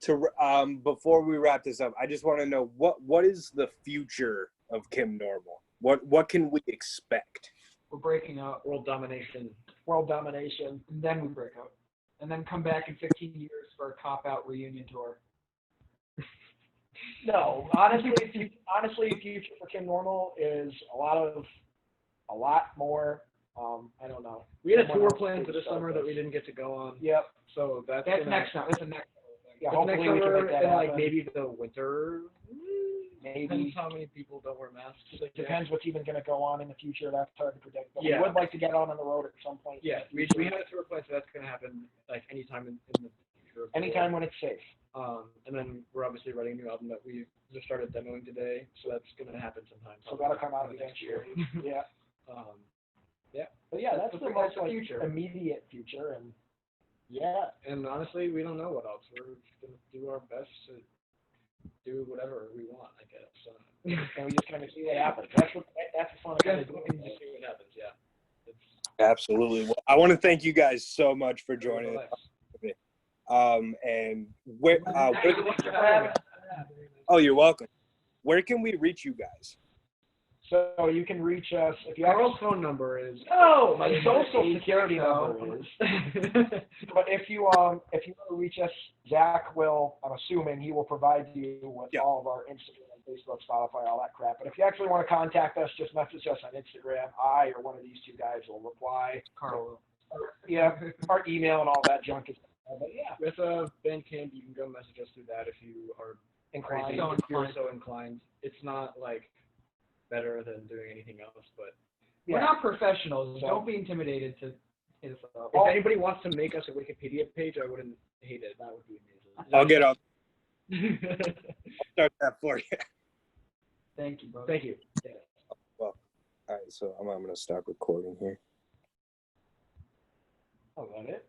sure? Before we wrap this up, I just want to know what is the future of Kim Normal? What can we expect? We're breaking up. World domination. And then we break up. And then come back in 15 years for a cop-out reunion tour. No, honestly, future for Kim Normal is a lot more. I don't know. We had a Someone tour else planned could for this start summer this. that we didn't get to go on. Yep. So that's That's gonna, next time. That's the next time. Yeah. that's next Hopefully we can summer, make that and like happen. maybe the winter. Maybe. Depends how many people don't wear masks. It depends what's even going to go on in the future. That's hard to predict. But Yeah. we would like to get on the road at some point. Yeah, we had a tour planned, so that's gonna happen like anytime in the Anytime when it's safe. And then we're obviously writing a new album that we just started demoing today, so that's gonna happen sometime. So that'll come out eventually. Yeah. Um, But yeah, that's the most like future. immediate future, and yeah, and honestly, we don't know what else. We're gonna do our best to do whatever we want, I guess. and we just kind of see what happens. That's the fun of I kind guess of we doing can this. just see what happens. Yeah. It's Absolutely. Well, I want to thank you guys so much for joining us. And oh, you're welcome. Where can we reach you guys? So you can reach us if you Carl's phone number is. No, my social security number is. But But if you want to reach us, Zach will. I'm assuming he will provide you with all of our Instagram, Facebook, Spotify, all that crap. But if you actually want to contact us, just message us on Instagram. I or one of these two guys will reply. Carl. Yeah, our email and all that junk is. But yeah, with Bandcamp, you can go message us through that if you are inclined. crazy. So If you're inclined. so inclined. It's not like better than doing anything else, but We're Yeah. not professionals. So- Don't be intimidated to hit us up. if anybody wants to make us a Wikipedia page, I wouldn't hate it. That would be amazing. I'll get up. Start that for you. Thank you, bro. Thank you. Yeah. All right, so I'm going to start recording here. Oh, is that it?